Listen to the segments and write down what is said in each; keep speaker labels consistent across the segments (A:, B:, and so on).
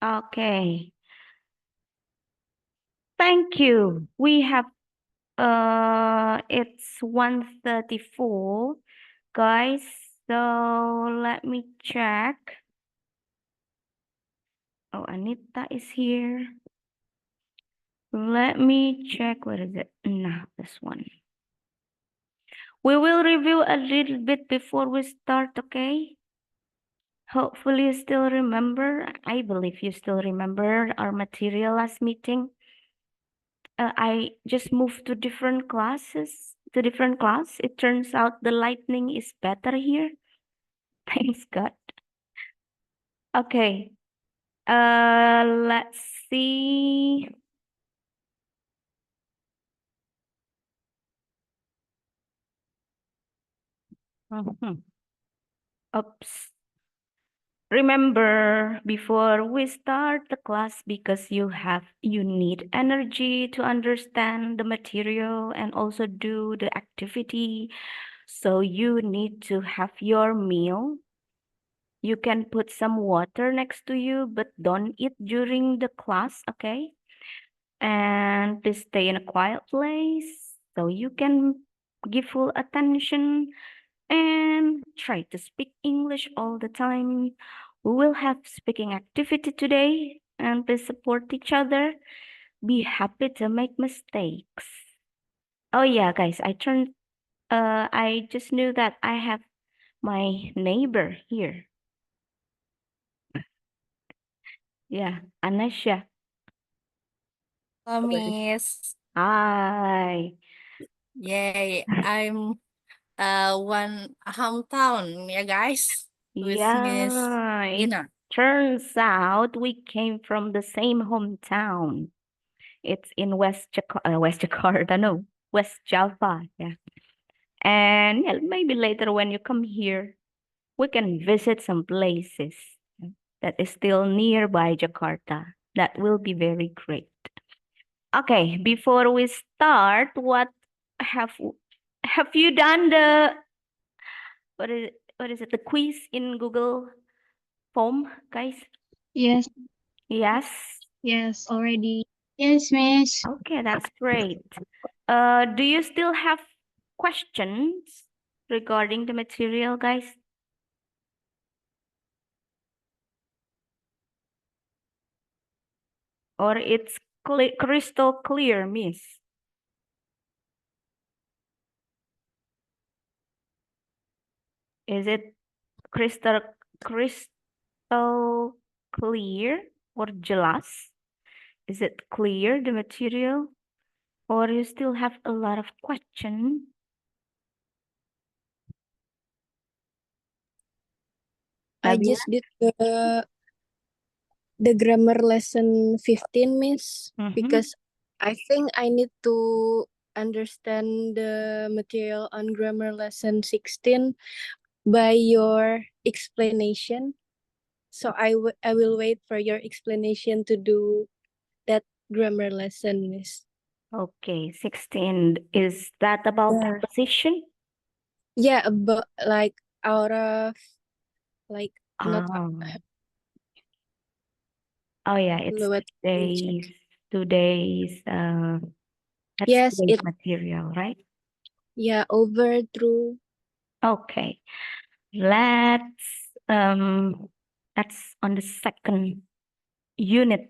A: Okay. Thank you. We have it's 1:34, guys. So let me check. Oh, Anita is here. Let me check. Where is it? No, this one. We will review a little bit before we start, okay? Hopefully you still remember. I believe you still remember our material last meeting. I just moved to different classes, to different class. It turns out the lightning is better here. Thanks God. Okay. Let's see. Mhm. Oops. Remember, before we start the class, because you need energy to understand the material and also do the activity. So you need to have your meal. You can put some water next to you, but don't eat during the class, okay? And please stay in a quiet place so you can give full attention and try to speak English all the time. We will have speaking activity today and please support each other. Be happy to make mistakes. Oh yeah, guys, I just knew that I have my neighbor here. Yeah, Anesha.
B: Miss.
A: Hi.
B: Yay. I'm one hometown, yeah, guys, with Miss
A: Yeah, it
B: Gina.
A: turns out we came from the same hometown. It's in West Jakarta, no, West Java. Yeah. And yeah, maybe later when you come here, we can visit some places that is still nearby Jakarta. That will be very great. Okay, before we start, have have you done what is it, the quiz in Google Form, guys?
C: Yes,
A: Yes.
C: yes, already. Yes, Miss.
A: Okay, that's great. Do you still have questions regarding the material, guys? Or it's crystal clear, miss? Is it crystal clear or jelas? Is it clear, the material? Or you still have a lot of questions?
D: I
A: Nabila?
D: just did the grammar lesson 15, Miss, because I think I need to understand the material on grammar lesson 16 by your explanation. So I will wait for your explanation to do that grammar lesson, Miss.
A: Okay, 16. Is that about
D: Yeah.
A: preposition?
D: Yeah, but like out of like not
A: Oh. Oh yeah, it's
D: what we check.
A: today's that's
D: Yes,
A: today's
D: it
A: material, right?
D: yeah, over through.
A: Okay. Let's that's on the second unit.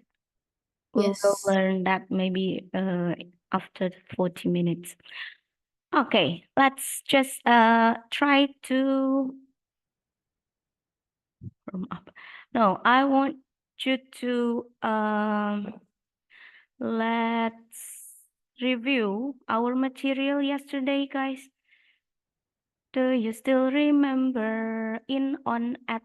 A: We'll go
D: Yes.
A: learn that maybe after 40 minutes. Okay, let's just try to from up. No, I want you to let's review our material yesterday, guys. Do you still remember in, on, at?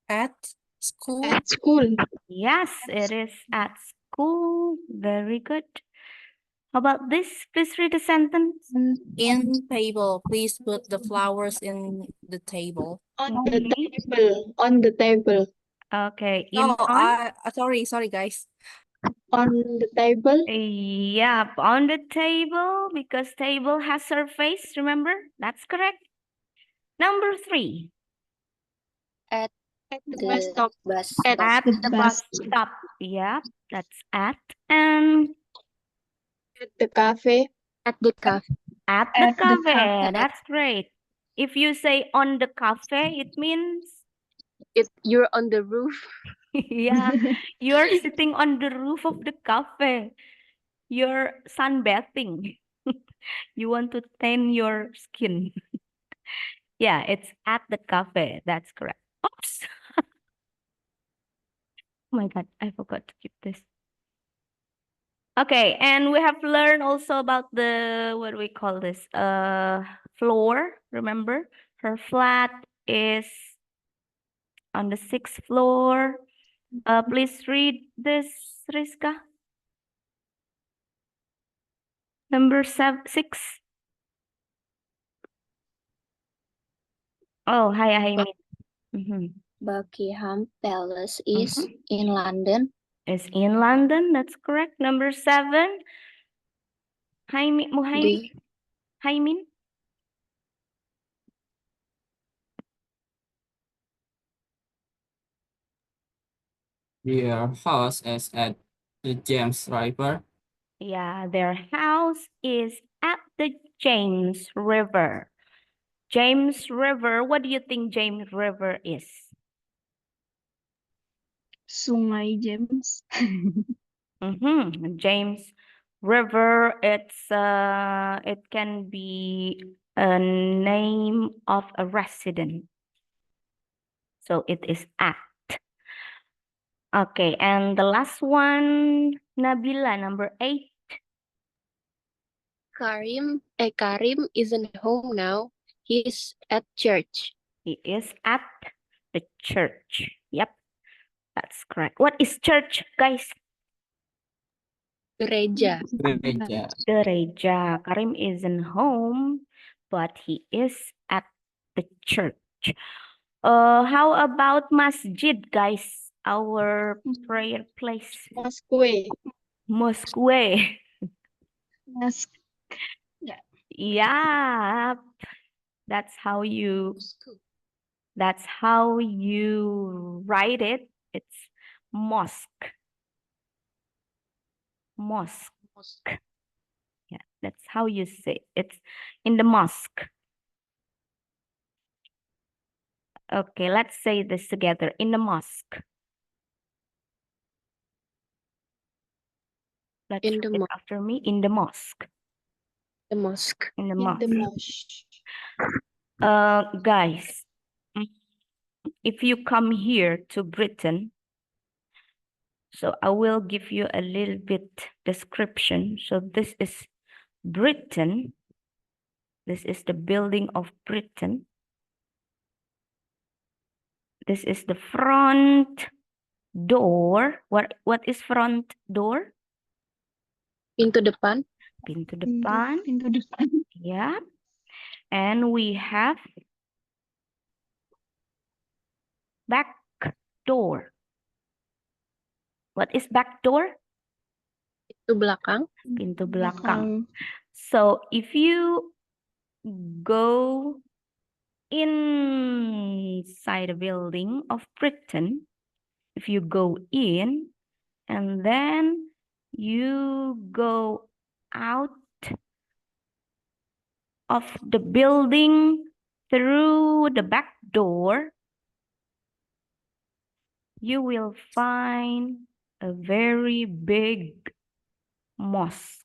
B: At school,
C: At school.
A: Yes, it is at school. Very good. How about this? Please read the sentence.
B: in table. Please put the flowers in the table.
C: On the
A: Okay.
C: table. On the table.
A: Okay.
B: No,
A: In, on?
B: sorry, guys.
C: On the table.
A: Yep, on the table because table has surface, remember? That's correct. Number 3.
C: At the bus stop.
D: bus
C: At
A: At
C: the
A: the bus
C: bus.
A: stop. Yeah, that's at. And
C: At the cafe.
D: at the cafe.
A: at the
C: At the
A: cafe.
C: cafe.
A: That's great. If you say on the cafe, it means,
D: You're on the roof.
A: yeah, you're sitting on the roof of the cafe. You're sunbathing. You want to tan your skin. Yeah, it's at the cafe. That's correct. Oops. Oh my God, I forgot to keep this. Okay, and we have learned also about the, what do we call this? Floor, remember? Her flat is on the 6th floor. Please read this, Rizka. Number 6. Oh, hi, Mhm.
E: Buckingham Palace is
A: Mhm.
E: in London.
A: Is in London. That's correct. Number 7. Muhaimin. Haimin.
F: Their house is at the James River.
A: Yeah, their house is at the James River. James River. What do you think James River is?
C: Sungai James.
A: James River. It can be a name of a resident. So it is at. Okay, and the last one, Nabila, number 8.
D: Karim isn't home now. He's at church.
A: He is at the church. Yep, that's correct. What is church, guys?
D: Gereja.
F: Gereja.
A: Gereja. Karim isn't home, but he is at the church. How about masjid, guys? Our prayer place.
C: Mosque.
A: Mosque.
C: Mosque.
A: Yeah, that's how you write it. It's mosque. Mosque. Yeah, that's how you say it. It's in the mosque. Okay, let's say this together. In the mosque. Let's
D: In the
A: repeat
D: mosque.
A: after me. In the mosque.
D: The mosque.
A: In the
C: In the
A: mosque.
C: mosque.
A: Guys, if you come here to Britain, so I will give you a little bit description. So this is Britain. This is the building of Britain. This is the front door. What is front door?
D: Pintu depan.
A: Pintu depan.
C: Pintu depan.
A: Yeah. And we have back door. What is back door?
D: Pintu belakang.
A: Pintu belakang. So if you go inside a building of Britain, if you go in and then you go out of the building through the back door, you will find a very big mosque.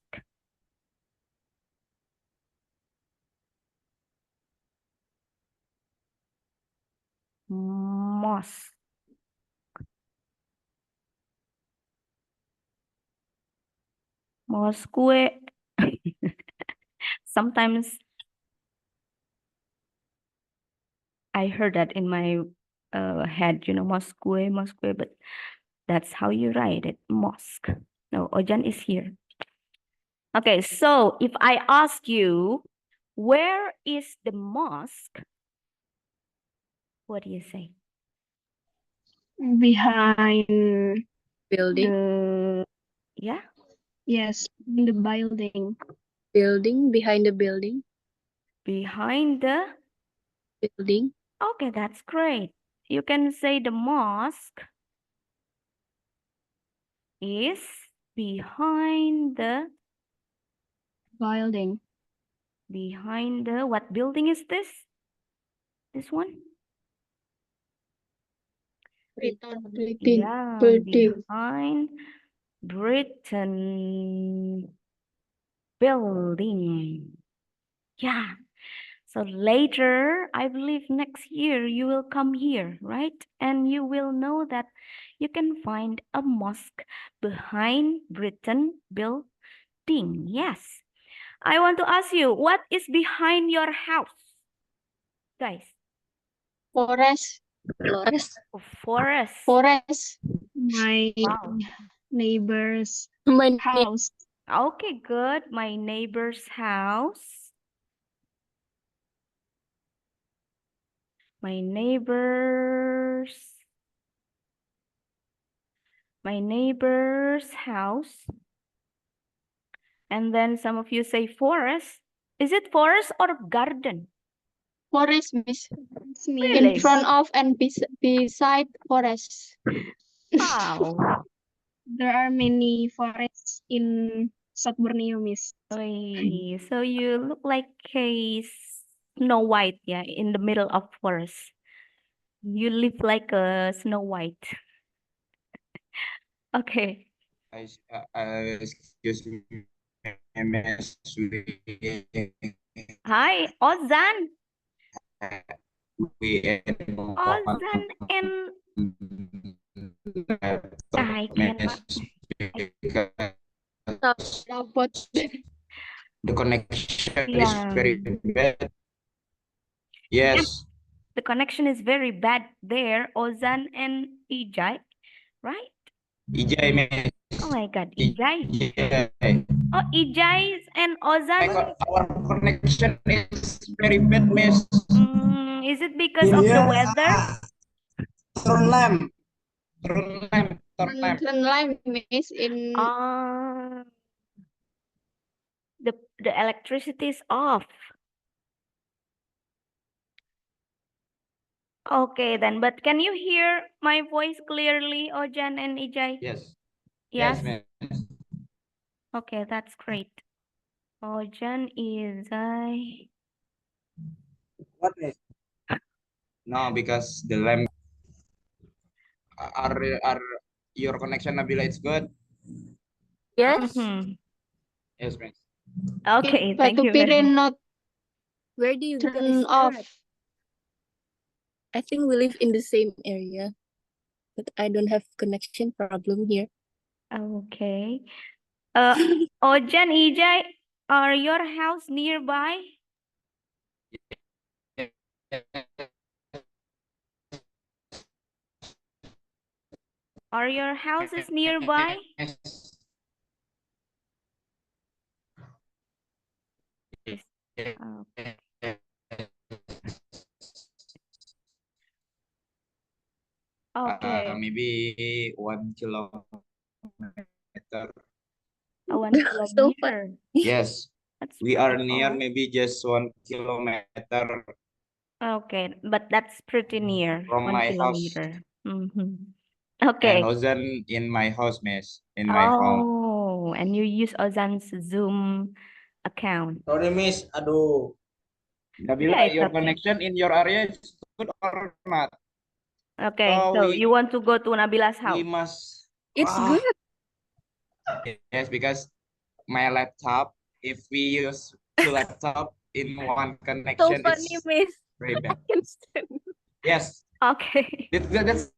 A: Mosque. Mosque. Sometimes I heard that in my head, mosque, but that's how you write it, mosque. No, Ojan is here. Okay, so if I ask you, where is the mosque? What do you say?
C: Behind
D: Building.
A: Yeah?
C: Yes, the building.
D: Building. Behind the building.
A: Behind the
D: Building.
A: Okay, that's great. you can say the mosque is behind the
C: Building.
A: what building is this? This one? Yeah, behind Britain building. Yeah. So later, I believe next year you will come here, right? And you will know that you can find a mosque behind Britain building. Yes. I want to ask you, what is behind your house? Guys,
E: Forest.
A: a forest.
E: Forest.
C: My
A: Wow.
C: neighbor's
D: My
C: house.
A: Okay, good. My neighbor's house. My neighbor's house. And then some of you say forest. Is it forest or garden?
E: Forest, miss.
C: It's me.
A: Really?
E: In front of and beside forest.
A: Wow.
C: There are many forests in South Borneo, Miss.
A: Oy, so you look like a Snow White, yeah, in the middle of forest. You live like a Snow White. Okay.
F: Excuse me, Miss.
A: Hi, Ozan.
F: We
A: Ozan and I cannot.
E: Robot.
F: the connection is
A: Yeah.
F: very bad. Yes.
A: The connection is very bad there, Ozan and Ijai, right?
F: Ijai, Miss.
A: Oh my God, Ijai.
F: Ijai.
A: Oh, Ijai and Ozan.
F: Our connection is very bad, Miss.
A: Is it because of the weather?
F: Turn lamp. Turn lamp. Turn lamp.
E: Turn lamp, miss. In
A: The electricity is off. Okay then, but can you hear my voice clearly, Ojan and Ijai?
F: Yes.
A: Yes?
F: Yes, Miss.
A: Okay, that's great. Ojan, Ijai.
F: What, Miss? No, because the lamp are your connection, Nabila, it's good.
D: Yes.
A: Mhm.
F: Yes, Miss.
A: Okay,
E: but
A: thank
E: to
A: you very
E: parent
A: much.
E: not
D: Where do you guys
E: turn off.
D: at? I think we live in the same area, but I don't have connection problem here.
A: Okay. Ojan, Ijai, are your house nearby? Are your houses nearby? Okay. Okay.
F: Maybe 1 kilometer.
A: 1
D: So far.
A: kilometer.
F: Yes,
A: That's
F: we are
A: pretty
F: near,
A: far.
F: maybe just 1 kilometer
A: Okay, but that's pretty near,
F: from
A: 1
F: my house.
A: kilometer.
F: And
A: Okay.
F: Ozan in my house, Miss, in my home.
A: Oh, and you use Ozan's Zoom account.
F: Sorry, Miss. Aduh. Nabila,
A: Yeah, it's
F: your
A: okay.
F: connection in your area is good or not?
A: Okay,
F: So
A: so you want to go to Nabila's
F: we
A: house?
F: must.
D: It's
F: Ah,
D: good.
F: Yes, because my laptop, if we use two laptop in one
D: So
F: connection,
D: funny,
F: it's
D: Miss.
F: very
D: I
F: bad.
D: can stand.
F: Yes,
A: Okay.
F: that's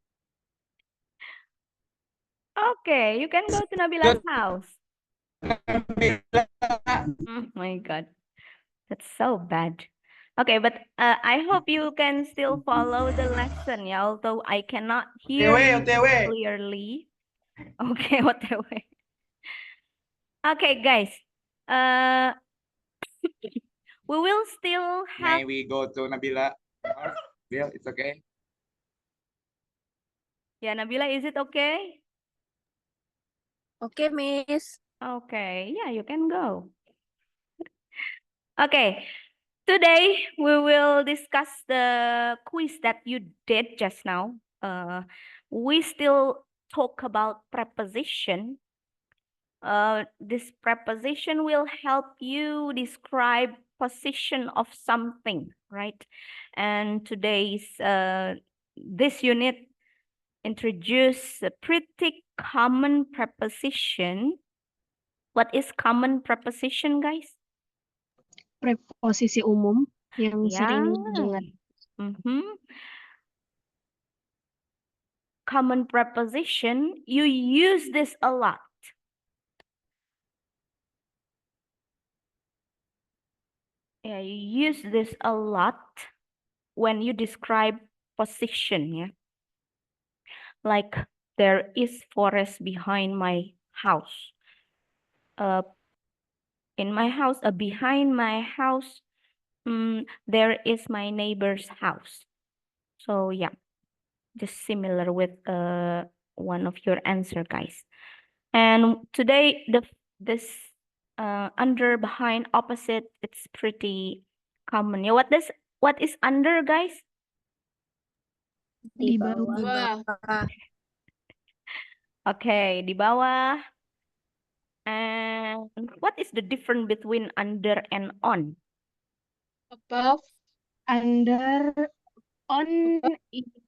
A: Okay, you can go to Nabila's
F: good.
A: house. Oh my God, that's so bad. Okay, but I hope you can still follow the lesson, yeah, although I cannot hear you
F: OTW.
A: clearly. Okay, whatever. Okay, guys. We will still have
F: May we go to Nabila? Bill, it's okay.
A: yeah, Nabila, is it okay?
D: Okay, Miss.
A: Okay, yeah, you can go. Okay, Today we will discuss the quiz that you did just now. We still talk about preposition. This preposition will help you describe position of something, right? And today's this unit introduce a pretty common preposition. What is common preposition, guys?
C: Preposisi umum yang
A: Ya.
C: sering dengar.
A: Common preposition, you use this a lot. Yeah, you use this a lot when you describe position, yeah. Like there is forest behind my house. In my house, behind my house, there is my neighbor's house. So yeah, just similar with one of your answer, guys. And today this under, behind, opposite, it's pretty common. Yeah, what is under, guys?
C: Di bawah.
E: Bawah.
A: Okay, di bawah. And what is the difference between under and on?
E: Above.
C: Under, on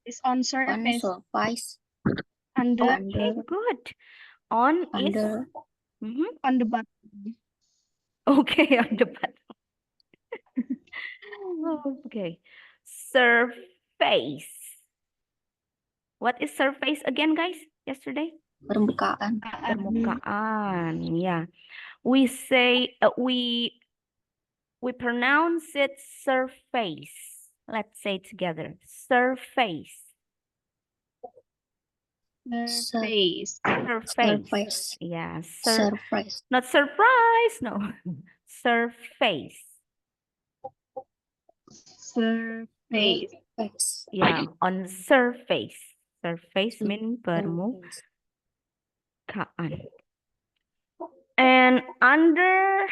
C: is on surface.
G: surface.
C: Under
A: Okay, good. On is
C: on the bottom.
A: okay, on the bottom. Okay. Surface. What is surface again, guys? Yesterday?
G: Permukaan.
A: Permukaan. Yeah. We say we pronounce it surface. Let's say together. Surface.
C: Surface.
G: Surface.
A: Yeah.
G: Surface.
A: Not surprise. No. Surface.
C: Surface.
A: Yeah. On surface. Surface mean permukaan. And under,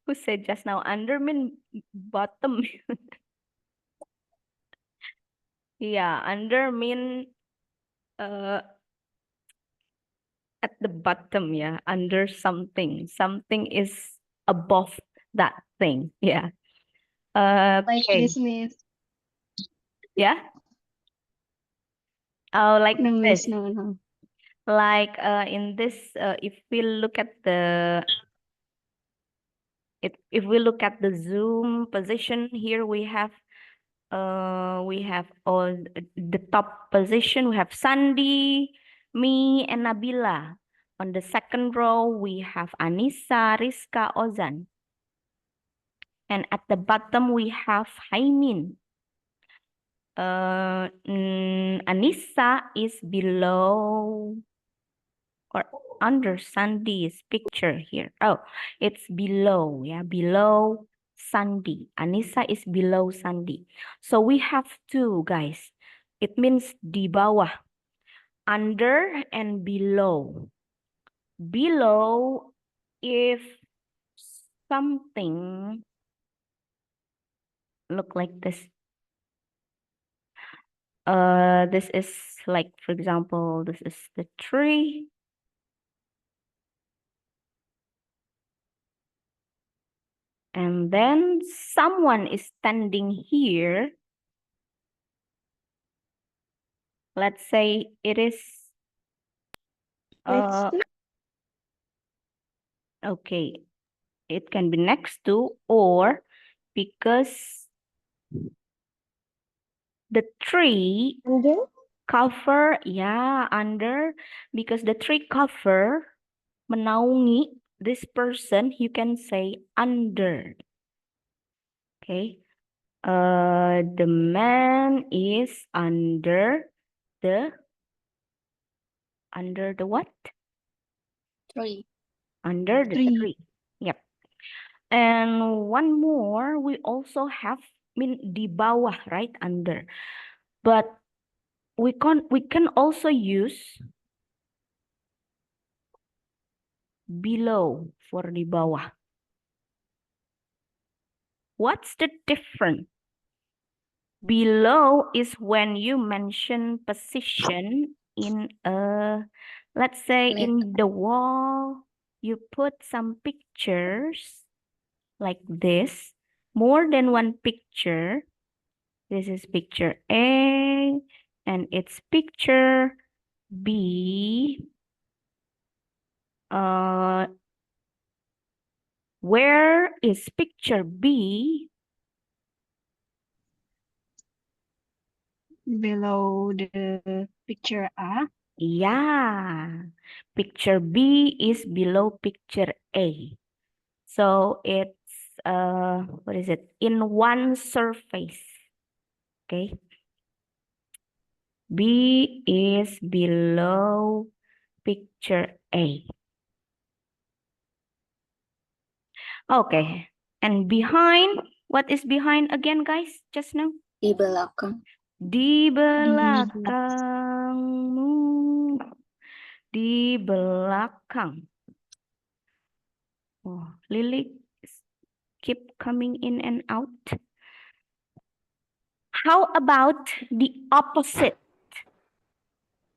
A: who said just now, under mean bottom. Yeah, under mean at the bottom, yeah, under something. Something is above that thing. Yeah.
C: Like
A: Okay.
C: this, Miss.
A: Yeah. Oh, like
C: No,
A: this.
C: Miss. No.
A: Like in this, if we look at the if we look at the Zoom position here, we have all the top position. We have Sandy, me, and Nabila. On the second row, we have Anissa, Rizka, Ozan. And at the bottom, we have Haimin. Anissa is below or under Sandy's picture here. Oh, it's below, yeah, below Sandy. Anissa is below Sandy. So we have two, guys. It means di bawah, under and below. Below, if something look like this. This is like, for example, this is the tree. And then someone is standing here. Let's say it is okay. It can be next to, or because the tree cover, yeah, under, because the tree cover menaungi this person, you can say under. Okay. The man is under the what?
G: Tree.
A: Under the tree. Yep. And one more, we also have di bawah, right? Under. But we can also use below for di bawah. What's the difference? Below is when you mention position in a, let's say in the wall, you put some pictures like this, more than one picture. This is picture A and it's picture B. Where is picture B?
C: Below the picture A.
A: Yeah, picture B is below picture A. So it's what is it? In one surface. Okay. B is below picture A. Okay. And behind, what is behind again, guys? Just now?
G: Di belakang.
A: Di belakangmu. Di belakang. Oh, Lily keep coming in and out. How about the opposite?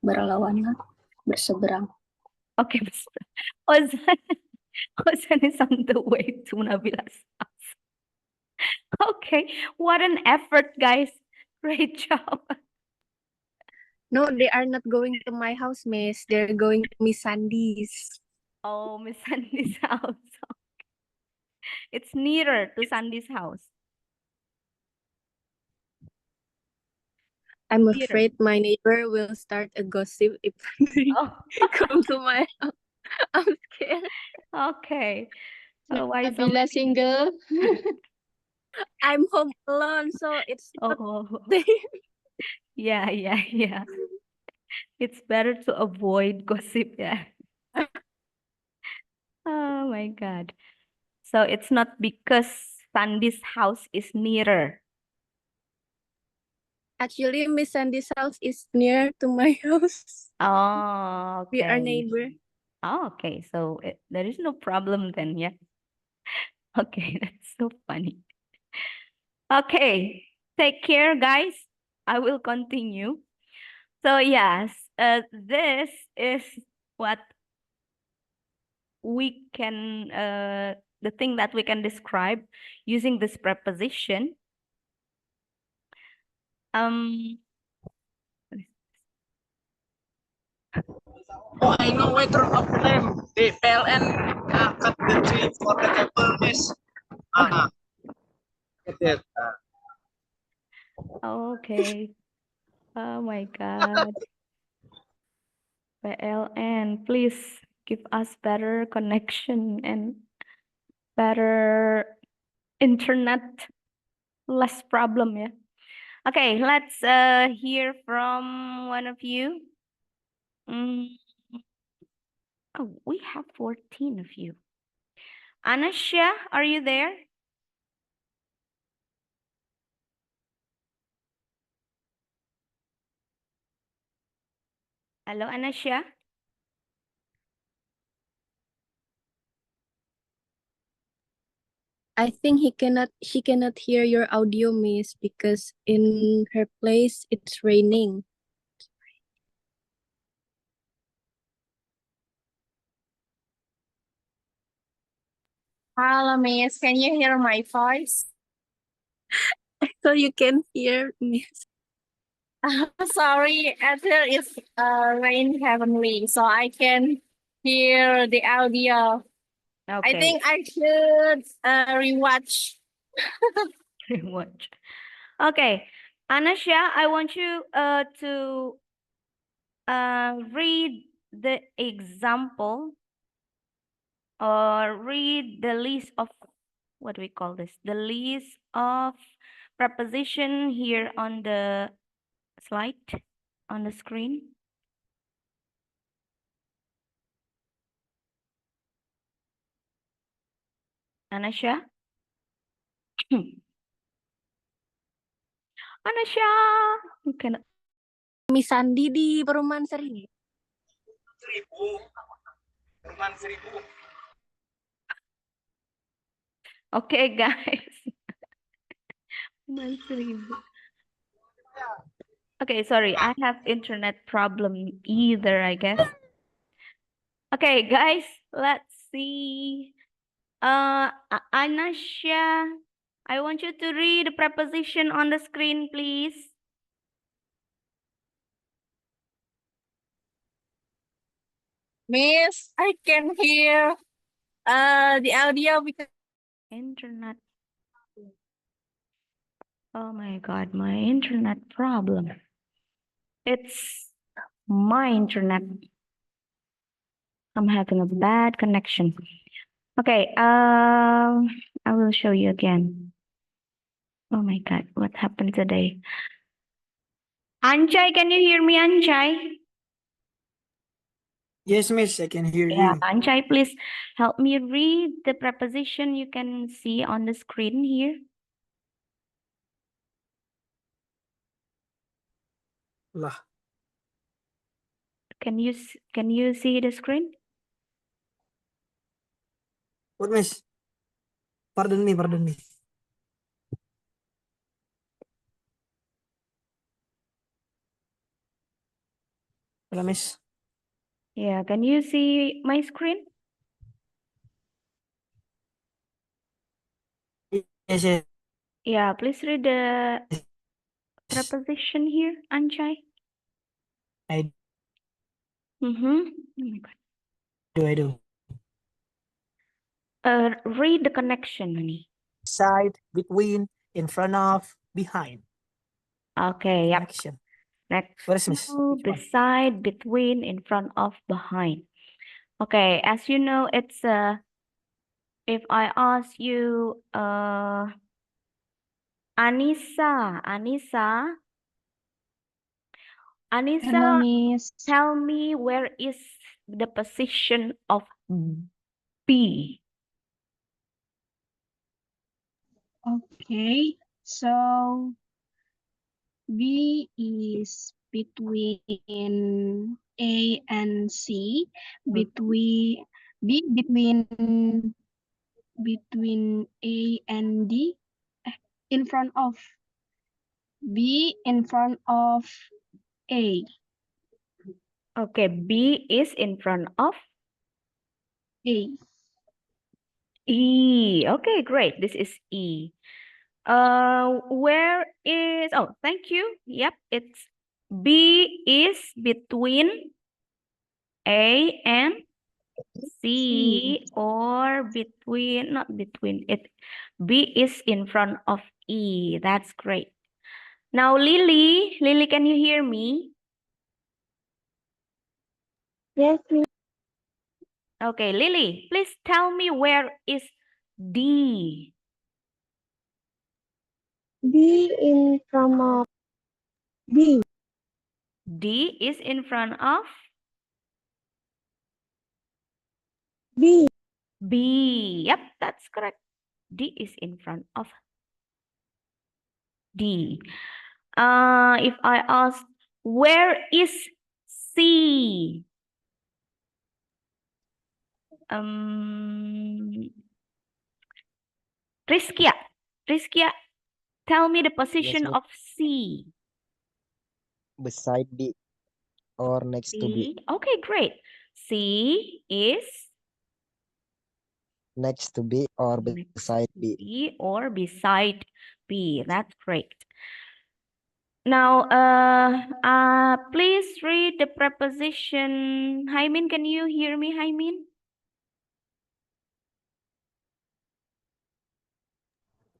G: Berlawanan. Berseberang.
A: Okay, Ozan, Ozan is on the way to Nabila's house. Okay, what an effort, guys. Great job.
D: No, they are not going to my house, Miss. They're going to Miss Sandy's.
A: Oh, Miss Sandy's house. It's nearer to Sandy's house.
D: I'm
A: Nearer.
D: afraid my neighbor will start a gossip if they
A: Oh,
D: come to my house. I'm scared.
A: okay. So why so
E: Nabila
A: many?
E: single.
D: I'm home alone, so it's not
A: Oh,
D: safe.
A: yeah, yeah, yeah. It's better to avoid gossip, yeah. Oh my God. So it's not because Sandy's house is nearer.
D: Actually, Miss Sandy's house is near to my house.
A: Oh,
D: We are
A: okay.
D: neighbor.
A: Oh, okay. So there is no problem then, yeah. Okay, that's so funny. Okay, take care, guys. I will continue. So yes, this is what we can, the thing that we can describe using this preposition.
F: Oh, I know why turn off them. The PLN cut the tree for the cable, miss. Get it.
A: Okay. Oh my God. PLN, please give us better connection and better internet, less problem, yeah. Okay, let's hear from one of you. Oh, we have 14 of you. Anasha, are you there? Hello, Anasha.
D: I think she cannot hear your audio, Miss, because in her place it's raining.
B: Hello, Miss. Can you hear my voice?
D: So you can hear, Miss.
B: Sorry, there is rain heavenly, so I can hear the audio. I
A: Okay.
B: think I should rewatch.
A: Watch. Okay, Anasha, I want you to read the example or read the list of, what do we call this? The list of preposition here on the slide, on the screen. Anasha? Anasha, you cannot.
D: Miss Sandy di Perumahan Seri.
F: 1000. Perumahan 1000.
A: Okay, guys. 9.000. Okay, sorry, I have internet problem either, I guess. Okay, guys, let's see. Anasha, I want you to read the preposition on the screen, please.
B: Miss, I can hear the audio because
A: Internet. Oh my God, my internet problem. It's my internet. I'm having a bad connection. Okay, I will show you again. Oh my God, what happened today? Anjay, can you hear me, Anjay?
H: Yes, miss, I can hear
A: Yeah,
H: you.
A: Anjay, please help me read the preposition you can see on the screen here.
H: Lah,
A: Can you see the screen?
H: what, miss? Pardon me, pardon me. Hello, miss.
A: Yeah, can you see my screen?
H: Yes, yes.
A: Yeah, please read the preposition here, Anjay.
H: I
A: Oh my God.
H: do, I do.
A: Read the connection, honey.
H: Side, between, in front of, behind.
A: Okay, yep.
H: Connection.
A: Next
H: What is, miss?
A: to,
H: Which one?
A: beside, between, in front of, behind. Okay, as you know, it's if I ask you Anissa,
C: Hello, Miss.
A: tell me where is the position of B?
C: Okay, so B is between A and C, between B between A and D, in front of B, in front of A.
A: Okay, B is in front of
C: A.
A: E. Okay, great. This is E. Where is, oh, thank you. Yep, it's B is between A and C, or between, not between it. B is in front of E. That's great. Now, Lily, can you hear me?
D: Yes, miss.
A: Okay, Lily, please tell me where is D?
D: B in front of B.
A: D is in front of
D: B.
A: B. Yep, that's correct. D is in front of D. If I ask, where is C? Rizkia, tell me the position
I: miss.
A: of C.
I: Beside B or next to B.
A: B. Okay, great. C is
I: Next to B or
A: next
I: beside
A: to
I: B.
A: B or beside B. That's great. Now, please read the preposition. Haimin, can you hear me, Haimin?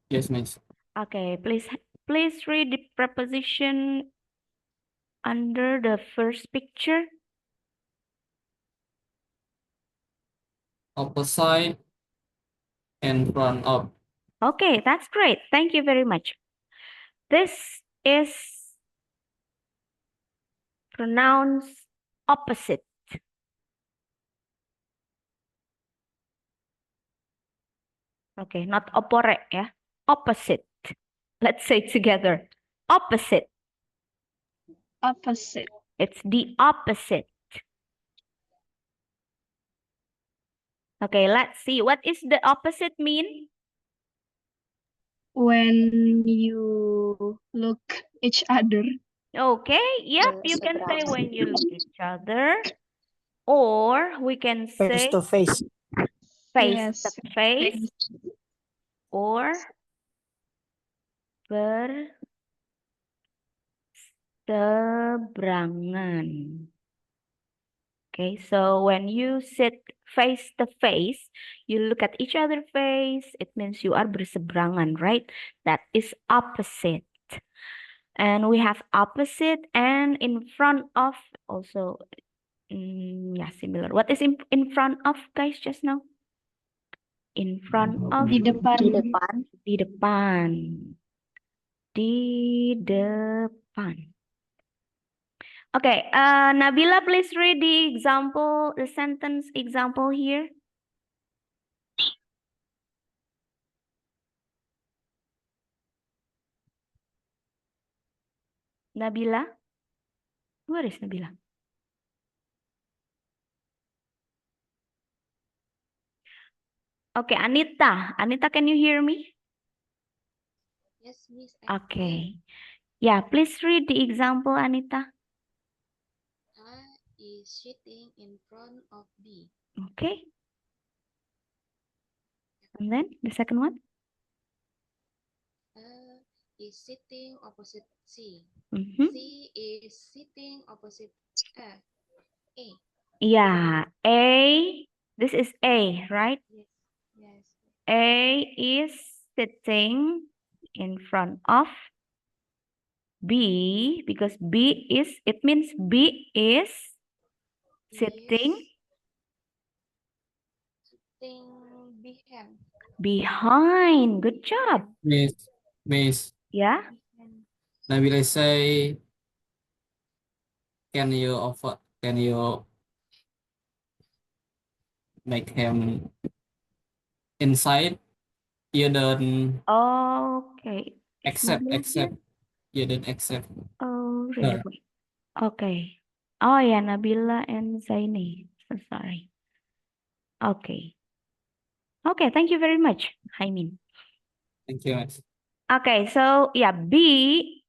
F: Yes, miss.
A: Okay, please read the preposition under the first picture.
F: Opposite, in front of.
A: Okay, that's great. Thank you very much. This is pronounced opposite. Okay, not opposite, yeah. Opposite. Let's say it together. Opposite.
C: Opposite.
A: It's the opposite. Okay, let's see. What is the opposite mean?
C: When you each other.
A: Okay, yep, you can say
G: Berseberangan.
A: when you look each other, or we can
H: Face
A: say
H: to face.
A: face to
C: Yes.
A: face, or berseberangan. Okay, so when you sit face to face, you look at each other face, it means you are berseberangan, right? That is opposite. And we have opposite and in front of also. Yeah, similar. What is in front of, guys, just now? In front of,
C: Di depan.
G: Di depan.
A: di depan. Di depan. Okay, Nabila, please read the example, the sentence example here. Nabila? Where is Nabila? Okay, Anita. Anita, can you hear me?
E: Yes, Miss.
A: Okay. Yeah, please read the example, Anita.
E: A is sitting in front of B.
A: Okay. And then the second one?
E: A is sitting opposite C.
A: Mhm.
E: C is sitting opposite A.
A: Yeah, A. This is A, right?
E: Yes. Yes.
A: A is sitting in front of B because B is, it means B is sitting
E: Sitting behind.
A: behind. Good job.
J: Miss,
A: Yeah.
J: Nabila say, can you make him inside? You don't
A: Okay. Is
J: accept,
A: Nabila here?
J: you don't accept
A: Oh, really?
J: her.
A: Wait. Okay. Oh yeah, Nabila and Zaini. So sorry. Okay. Okay, thank you very much, Haimin.
J: Thank you, Miss.
A: Okay, so yeah, B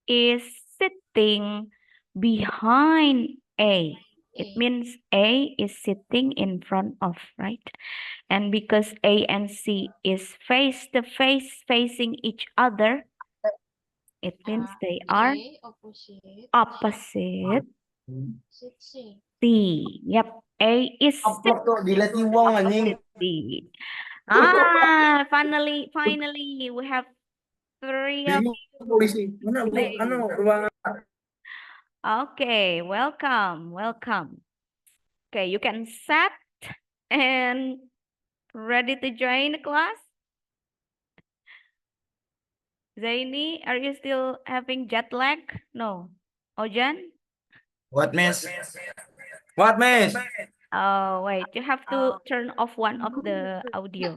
A: is sitting behind A. It means A is sitting in front of, right? And because A and C is face to face facing each other, it means they are
E: A opposite.
A: opposite
E: C.
A: C. Yep, A is
H: Upload tuh, delete uang anjing.
A: C. Ah, finally, we have three of
H: Bingung polisi. Mana
A: Hey.
H: ruangan.
A: Okay, welcome. Okay, you can set and ready to join the class. Zaini, are you still having jet lag? No. Ojan?
F: What, Miss? What, Miss?
A: Oh, wait, you have to turn off one of the audio.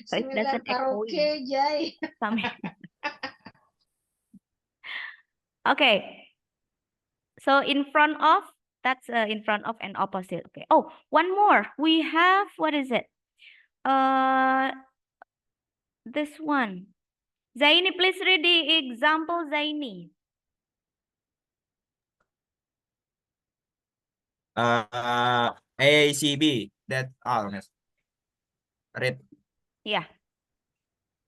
A: So it doesn't echo.
E: Karaoke, Jai.
A: Okay. So in front of, that's in front of and opposite. Okay. Oh, one more. We have, what is it? This one. Zaini, please read the example, Zaini.
F: A, C, B. That's all, Miss. Read.
A: Yeah.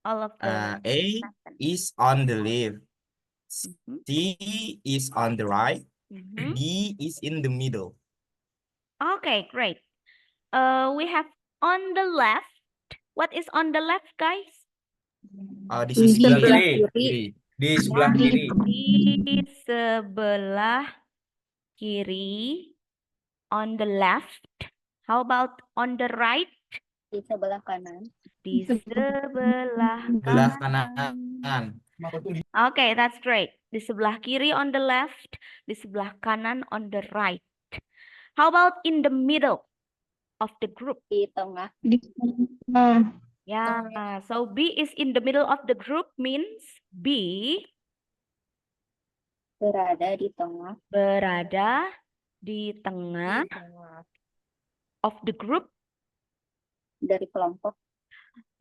A: All of the
F: A
A: sentence.
F: is on the left.
A: Mhm.
F: C is on the right.
A: Mhm.
F: D is in the middle.
A: Okay, great. We have on the left. What is on the left, guys?
F: Di sebelah
D: Sebelah
F: kiri.
D: kiri.
F: Di sebelah kiri.
A: Di sebelah kiri. On the left. How about on the right?
G: Di sebelah kanan.
A: Di sebelah
F: Sebelah
A: kanan.
F: kanan.
A: Okay, that's great. Di sebelah kiri on the left, di sebelah kanan on the right. How about in the middle of the group?
G: Di tengah.
C: Di tengah.
A: Yeah, so B is in the middle of the group means B
G: Berada di tengah.
A: berada di tengah of the group.
G: Dari kelompok.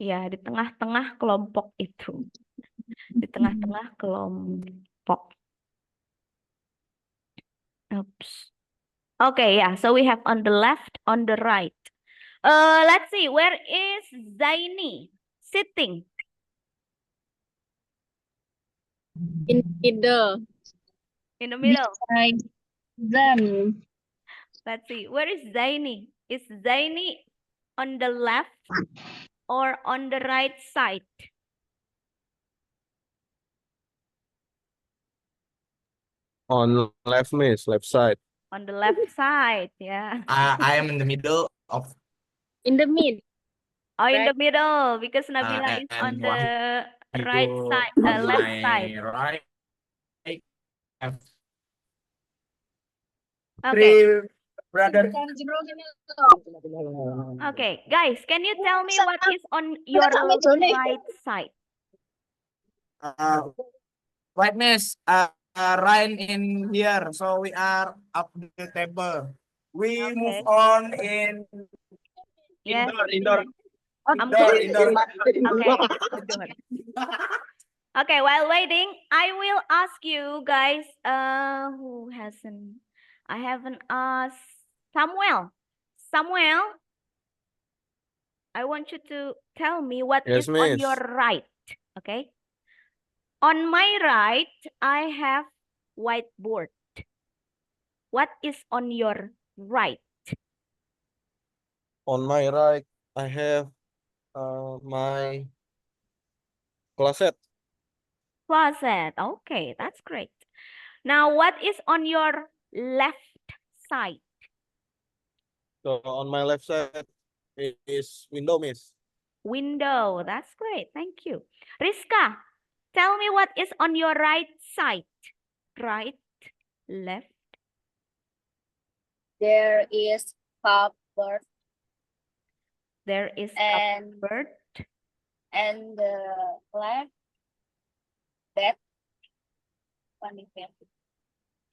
A: Ya, di tengah-tengah kelompok itu. Di tengah-tengah kelompok. Oops. Okay, yeah. So we have on the left, on the right. Let's see. Where is Zaini sitting?
D: In middle.
A: In the middle.
C: Beside them.
A: Let's see. Where is Zaini? Is Zaini on the left or on the right side?
I: On left, miss, left side.
A: On the left side, yeah.
F: I am in the middle of
D: In the mid.
A: Oh, in the
D: Right.
A: middle because Nabila is on
F: and
A: the
F: you
A: right
F: go
A: side,
F: on
A: left
F: my
A: side.
F: right.
A: Okay.
F: Brother.
A: Okay, guys, can you tell me what is on your right side?
F: Right, miss. Ryan in here, so we are up the table. We move
A: Okay.
F: on in
A: Yes.
F: indoor.
A: Okay.
F: Indoor.
A: Okay. Okay, while waiting, I will ask you guys, who hasn't, I haven't asked Samuel. Samuel, I want you to tell me what
I: Yes,
A: is on your
I: miss.
A: right, okay? On my right, I have whiteboard. What is on your right?
I: On my right, I have my closet.
A: Closet. Okay, that's great. Now, what is on your left side?
I: So on my left side is window, miss.
A: Window. That's great. Thank you. Rizka, tell me what is on your right side. Right, left.
G: There is cupboard
A: There is
G: and
A: cupboard.
G: and the left bed on my bed.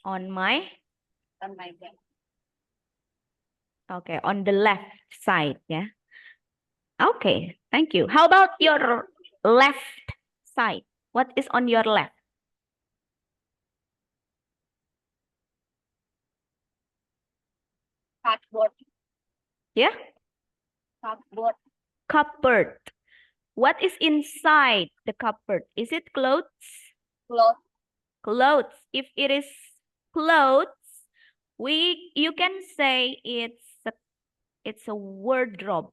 A: On my,
G: On my bed.
A: okay, on the left side, yeah. Okay, thank you. How about your left side? What is on your left?
G: Cupboard.
A: Yeah,
G: Cupboard.
A: cupboard. What is inside the cupboard? Is it clothes?
G: Cloth.
A: Clothes. If it is clothes, you can say it's a wardrobe.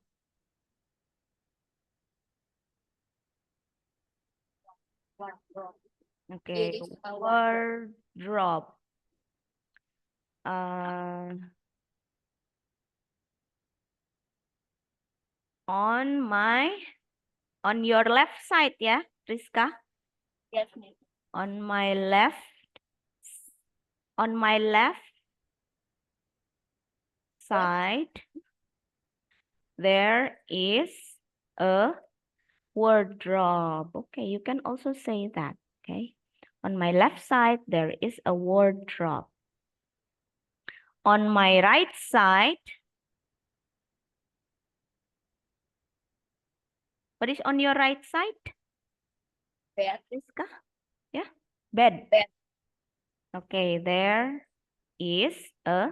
G: Wardrobe.
A: Okay,
G: It is a wardrobe.
A: wardrobe. Uh, on your left side, yeah, Rizka?
G: Yes, miss.
A: On my left side, there is a wardrobe. Okay, you can also say that, okay? On my left side, there is a wardrobe. On my right side, what is on your right side?
G: Bed.
A: Rizka? Yeah, bed.
G: Bed.
A: Okay, there is a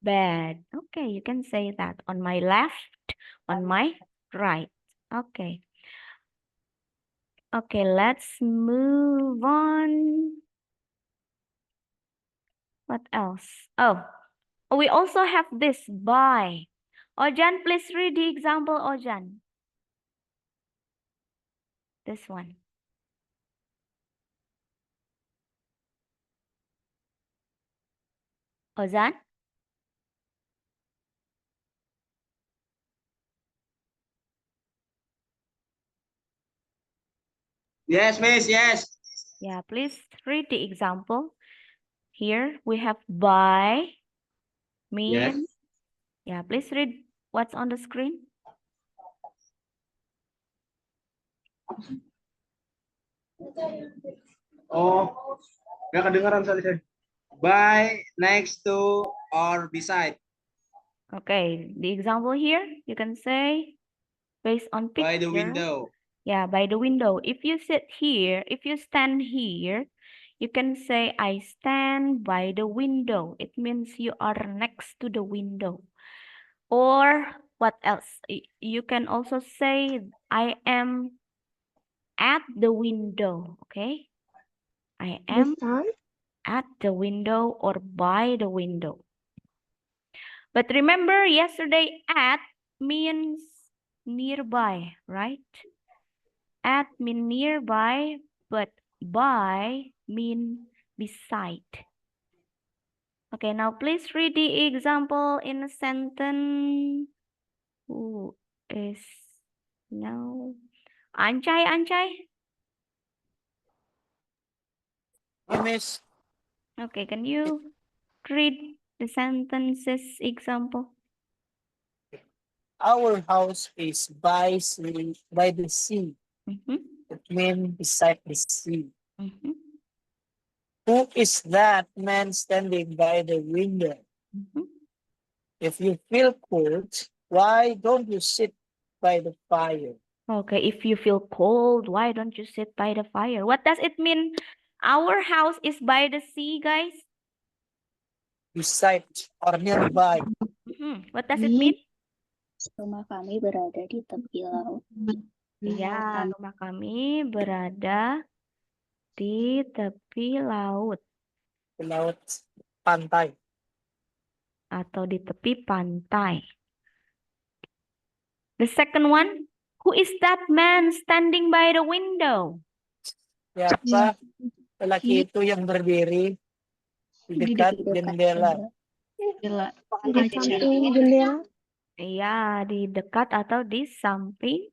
A: bed. Okay, you can say that. On my left, on my right. Okay. Okay, let's move on. What else? Oh, we also have this by. Ojan, please read the example, Ojan. This one. Ozan?
F: Yes, miss. Yes.
A: Yeah, please read the example. Here we have by means.
F: Yes.
A: Yeah, please read what's on the screen.
F: Oh, nggak kedengaran sorry. By, next to, or beside.
A: Okay, the example here, you can say based on picture.
F: By the window.
A: Yeah, by the window. If you sit here, if you stand here, You can say, I stand by the window. It means you are next to the window. Or what else? You can also say, I am at the window. Okay? I am at the window or by the window. But remember, yesterday, at means nearby, right? At mean nearby, but by mean beside. Okay, now please read the example in a sentence. Who is now? Anchai?
K: Miss.
A: Okay, can you read the sentences example?
K: Our house is by the sea. It means beside the sea. Who is that man standing by the window? If you feel cold, why don't you sit by the fire?
A: Okay, if you feel cold, why don't you sit by the fire? What does it mean? Our house is by the sea, guys.
K: Beside or nearby.
A: What does it mean?
G: Rumah kami berada di tepi laut.
A: Ya, rumah kami berada di tepi laut.
K: Di laut pantai.
A: Atau di tepi pantai. The second one, who is that man standing by the window?
K: Siapa lelaki itu yang berdiri di dekat jendela?
D: Di samping jendela.
A: Iya, di dekat atau di samping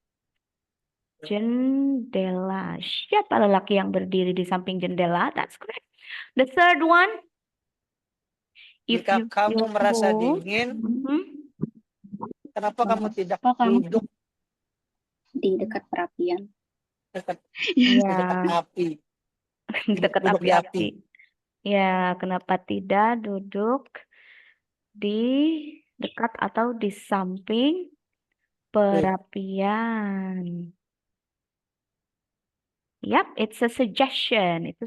A: jendela. Siapa lelaki yang berdiri di samping jendela? That's correct. The third one, if
K: Jika
A: you
K: kamu
A: feel
K: merasa
A: cold,
K: dingin, kenapa kamu tidak duduk
G: Di dekat perapian.
K: dekat
A: ya,
K: api?
A: dekat
K: Duduk di api.
A: Ya, kenapa tidak duduk di dekat atau di samping perapian? Yep, it's a suggestion. Itu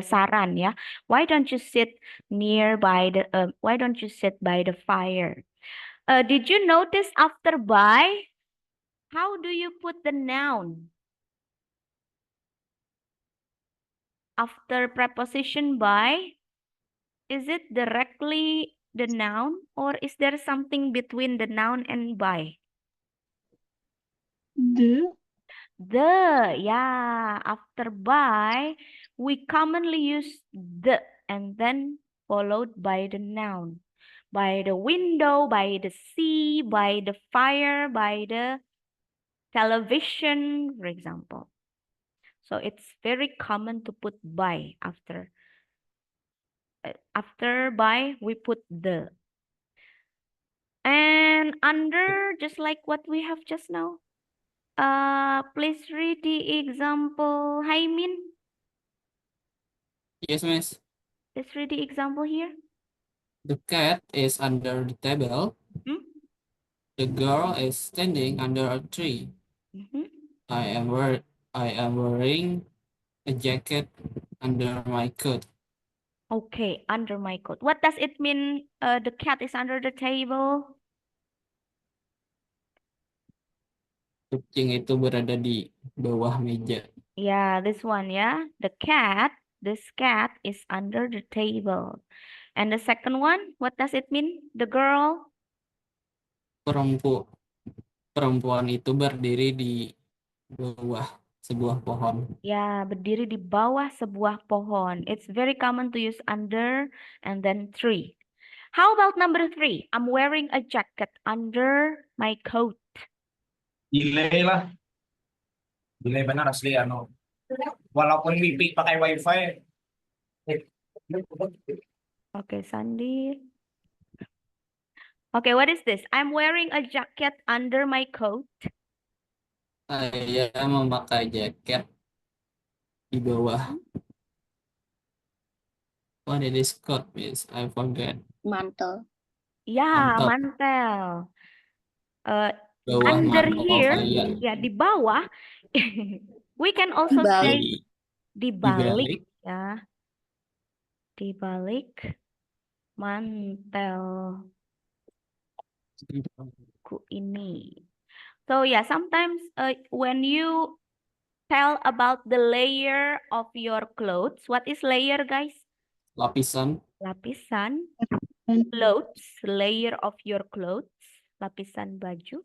A: saran ya. Why don't you sit why don't you sit by the fire? Did you notice after by? How do you put the noun? After preposition by, is it directly the noun or is there something between the noun and by?
C: The.
A: Yeah. After by, we commonly use the and then followed by the noun. By the window, by the sea, by the fire, by the television, for example. So it's very common to put by after. After by, we put the. And under, just like what we have just now. Please read the example. Hi, Min.
J: Yes, miss.
A: Let's read the example here.
J: The cat is under the table. The girl is standing under a tree. I am wearing a jacket under my coat.
A: Okay, under my coat. What does it mean? The cat is under the table.
J: Kucing itu berada di bawah meja.
A: Yeah, this one, yeah. This cat is under the table. And the second one, what does it mean? The girl?
J: Perempuan itu berdiri di bawah sebuah pohon.
A: Ya, berdiri di bawah sebuah pohon. It's very common to use under and then tree. How about number 3? I'm wearing a jacket under my coat.
L: Delay lah. Delay benar asli ano. Walaupun wifi pakai wifi.
A: Okay, Sandy. Okay, what is this? I'm wearing a jacket under my coat.
J: Saya memakai jaket di bawah. What it is called, miss? I forget.
G: Mantel.
A: Ya, mantel.
J: Bawah
A: Under
J: mantel
A: here,
J: saya.
A: ya di bawah. We can also say di balik. Ya. Di balik mantelku ini. So yeah, sometimes when you tell about the layer of your clothes, what is layer, guys?
J: Lapisan.
A: Lapisan. Clothes, layer of your clothes. Lapisan baju.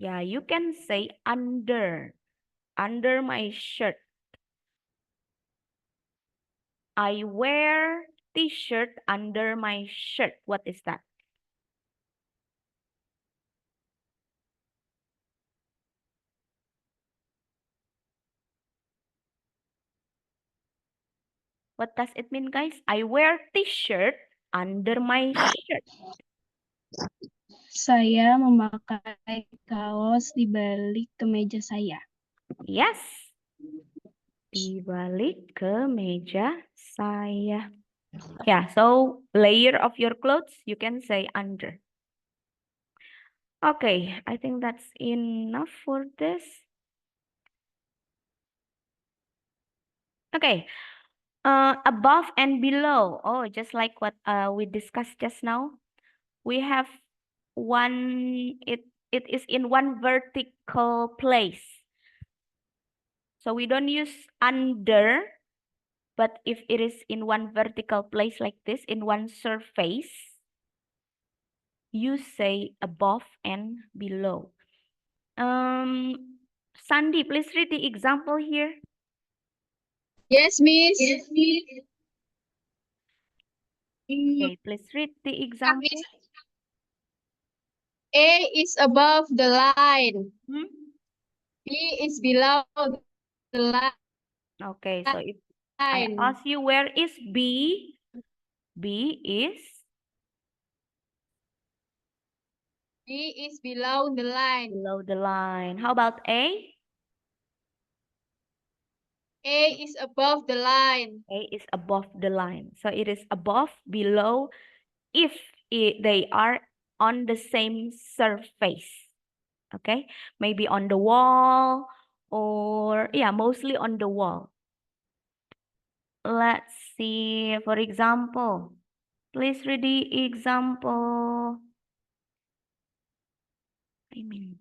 A: Yeah, you can say under. Under my shirt. I wear t-shirt under my shirt. What is that? What does it mean, guys? I wear t-shirt under my shirt.
C: Saya memakai kaos di balik kemeja saya.
A: Yes. Di balik kemeja saya. Yeah, so layer of your clothes, you can say under. Okay, I think that's enough for this. Okay, above and below. Oh, just like what we discussed just now. We have one, it is in one vertical place. So we don't use under, but if it is in one vertical place like this, in one surface, you say above and below. Sandy, please read the example here.
B: Yes, Miss.
A: Okay, please read the example.
B: A is above the line.
A: Hmm?
B: B is below the line.
A: Okay, so if I ask you where is B, B is
B: below the line.
A: Below the line. How about A?
B: A is above the line.
A: A is above the line. So it is above, below, if they are on the same surface. Okay, maybe on the wall or yeah, mostly on the wall. Let's see, for example, please read the example. I mean,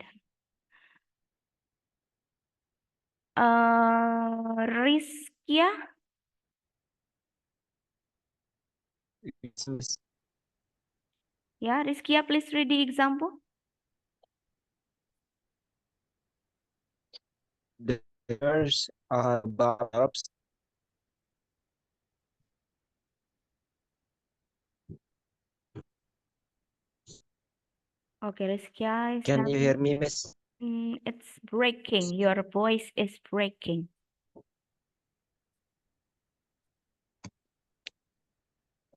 A: Rizkia. Yeah, Rizkia, please read the example.
M: The girls are above.
A: Okay, Rizkia is
M: Can you hear me, Miss?
A: It's breaking. Your voice is breaking.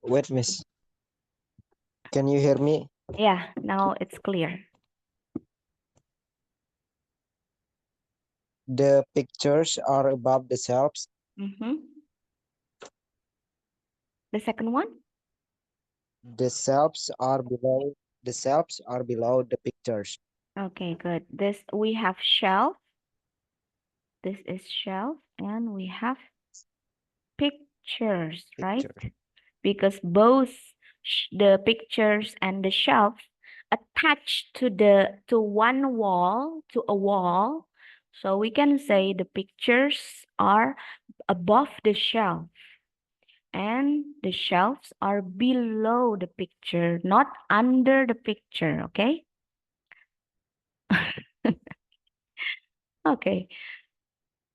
M: Wait, Miss. Can you hear me?
A: Yeah, now it's clear.
M: The pictures are above the shelves.
A: The second one?
M: The shelves are below. The shelves are below the pictures.
A: Okay, good. This we have shelf. This is shelf, and we have pictures, right? Because both the pictures and the shelf attached to one wall, to a wall. So we can say the pictures are above the shelf. And the shelves are below the picture, not under the picture, okay? Okay.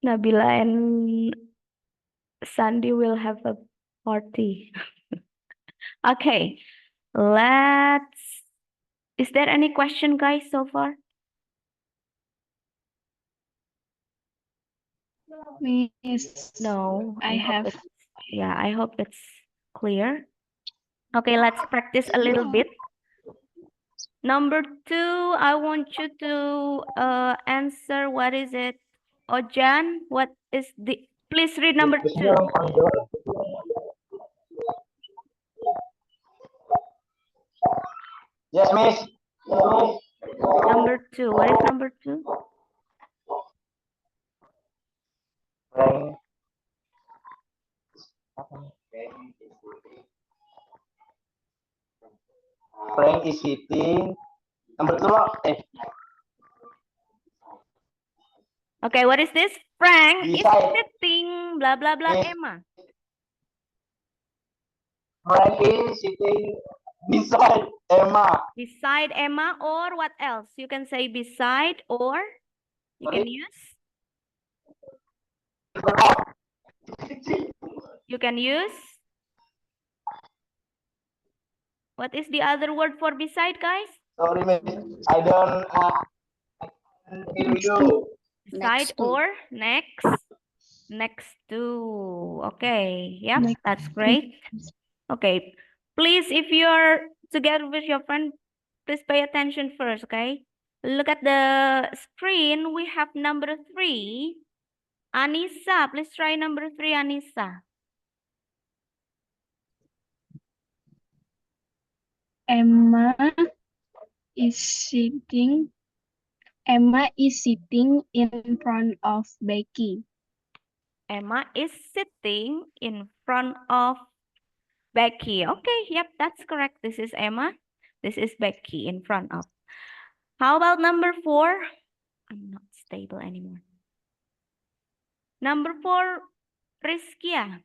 A: Nabila and Sandy will have a party. Okay, is there any question, guys, so far?
C: Miss,
A: No,
C: I have.
A: Yeah, I hope it's clear. Okay, let's practice a little bit. Number 2, I want you to answer, what is it? Ojan, what is please read number 2.
L: Yes, Miss.
A: Number 2, what is number 2?
L: Frank is sitting. Number two,
A: Okay, what is this? Frank is
L: Beside.
A: sitting, blah, blah, blah,
L: Yes.
A: Emma.
L: Frank is sitting beside Emma.
A: Beside Emma, or what else? You can say beside, or you can use? You can use? What is the other word for beside, guys?
L: Sorry, Miss. I don't hear you.
A: Beside or next? Next to. Okay, yep, that's great. Okay, please, if you're together with your friend, please pay attention first, okay? Look at the screen. We have number 3. Anissa, please try number 3, Anissa.
C: Emma is sitting. Emma is sitting in front of Becky.
A: Emma is sitting in front of Becky. Okay, yep, that's correct. This is Emma. This is Becky in front of. How about number 4? I'm not stable anymore. Number 4, Rizkia.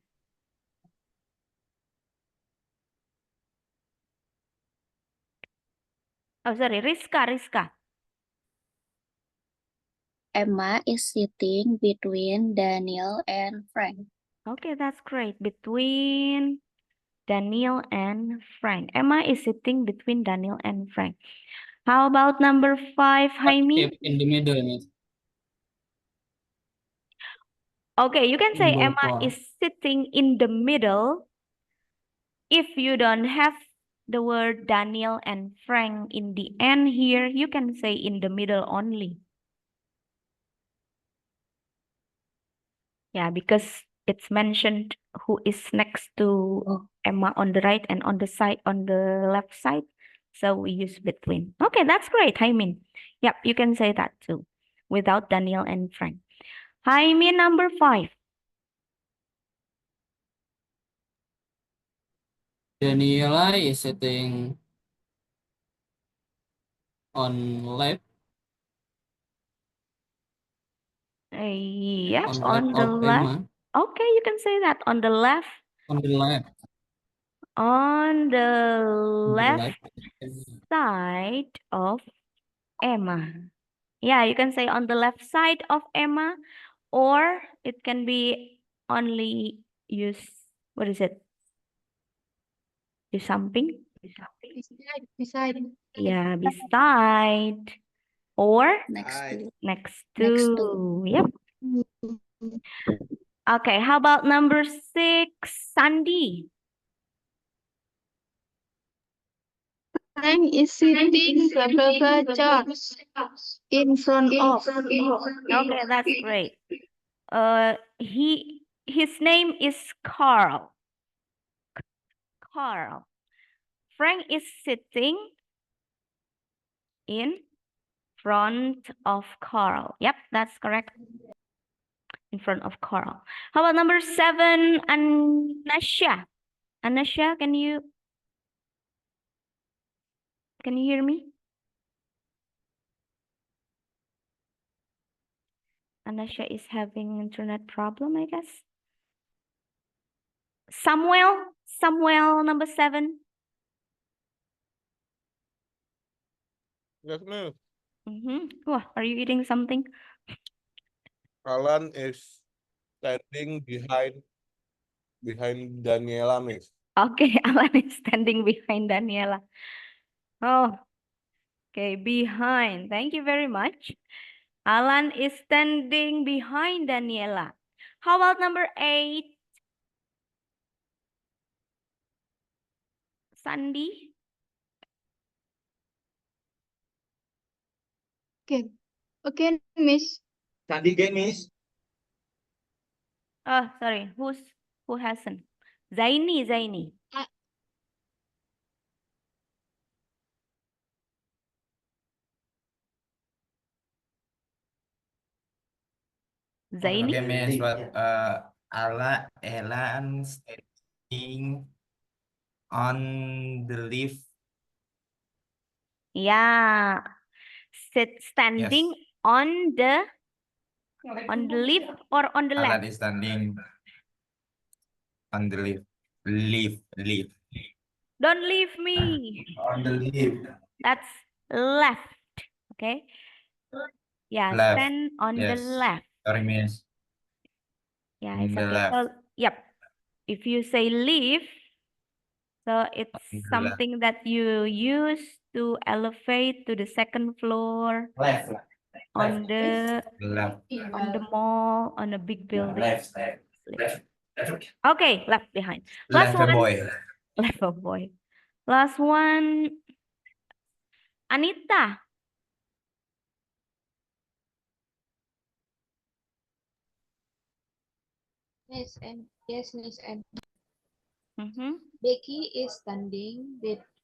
A: Oh, sorry, Rizka.
G: Emma is sitting between Daniel and Frank.
A: Okay, that's great. Between Daniel and Frank. Emma is sitting between Daniel and Frank. How about number 5, Jaime?
J: If in the middle, Miss.
A: Okay, you can say
J: Number
A: Emma
J: 4.
A: is sitting in the middle. If you don't have the word Daniel and Frank in the end here, you can say in the middle only. Yeah, because it's mentioned who is next to Emma on the right and on the left side. So we use between. Okay, that's great, Haimin. Yep, you can say that too, without Daniel and Frank. Haimin, number 5.
J: Daniela is sitting on left.
A: Yep,
J: On
A: on
J: left
A: the
J: of
A: left.
J: Emma.
A: Okay, you can say that on the left.
J: On the left.
A: On the
J: On the
A: left
J: left.
A: side of Emma. Yeah, you can say on the left side of Emma, or it can be only use, what is it? Use something?
C: Beside.
A: Yeah, beside. Or
G: Next
A: next
G: Next
A: to. Yep. Okay, how about number 6, Sandy?
C: Frank is sitting several chairs in front of.
A: Okay, that's great. His name is Carl. Carl. Frank is sitting in front of Carl. Yep, that's correct. In front of Carl. How about number 7, Anasha? Anasha, can you hear me? Anasha is having internet problem, I guess. Samuel, number 7.
I: Yes, Miss.
A: Wah, are you eating something?
I: Alan is standing behind Daniela, Miss.
A: Okay, Alan is standing behind Daniela. Oh, okay, behind. Thank you very much. Alan is standing behind Daniela. How about number 8? Sandy?
C: Okay, Miss.
F: Sandy again, Miss.
A: Oh, sorry. Who hasn't? Zaini. Zaini?
N: Okay, Miss, but Ella and
L: on the leaf.
A: Yeah. Standing on the leaf or on the
L: Alan
A: left?
L: is standing on the leaf. Leaf.
A: Don't leave me.
L: On the leaf.
A: That's left. Okay. Yeah,
L: Left.
A: stand on the
L: Yes.
A: left.
L: Sorry, miss.
A: Yeah,
L: On
A: it's
L: the
A: okay.
L: left.
A: So, yep. If you say leave, so it's
L: On the left.
A: something that you use to elevate to the second floor
L: Left.
A: on the
L: Left.
A: mall, on a big building.
L: Left.
A: Okay, left behind. Last
L: Left
A: one.
L: boy.
A: Left a boy. Last one. Anita.
E: Miss and yes, Miss and
A: Mm-hmm.
E: Becky is standing